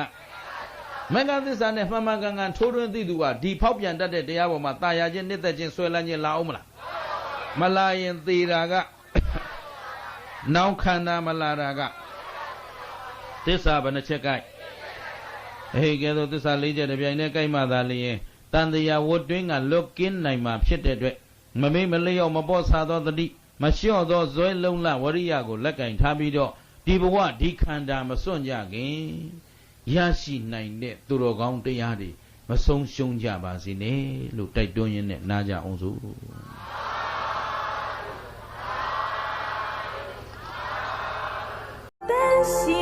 မဂ္ဂသစ္စာနဲ့မှန်မှန်ကန်ထိုးထွင်းသိသူကဒီဖောက်ပြန်တတ်တဲ့တရားပေါ်မှာတာယာခြင်းနှစ်သက်ခြင်းဆွဲလန်းခြင်းလာအောင်မလားမလာရင်သေတာကနောင်ခန္ဓာမလာတာကသစ္စာဘယ်နှချက်ကြိုက်ကဲသို့သစ္စာ၄ချက်တပြိုင်တည်းကြိုက်မှသာလျင်တန်တရားဝတ်တွင်းကလွတ်ကင်းနိုင်မှာဖြစ်တဲ့အတွက်မမေ့မလျော့မပေါ့ဆာသောတတိမလျှော့သောဇွဲလုံးလဝရိယကိုလက်ကင်ထားပြီးတော့ဒီဘဝဒီခန္ဓာမစွန့်ကြခင်ရရှိနိုင်တဲ့သူတော်ကောင်းတရားတွေမဆုံးရှုံးကြပါစေနဲ့လို့တိုက်တွန်းရင်းနဲ့နားကြအောင်စို့担心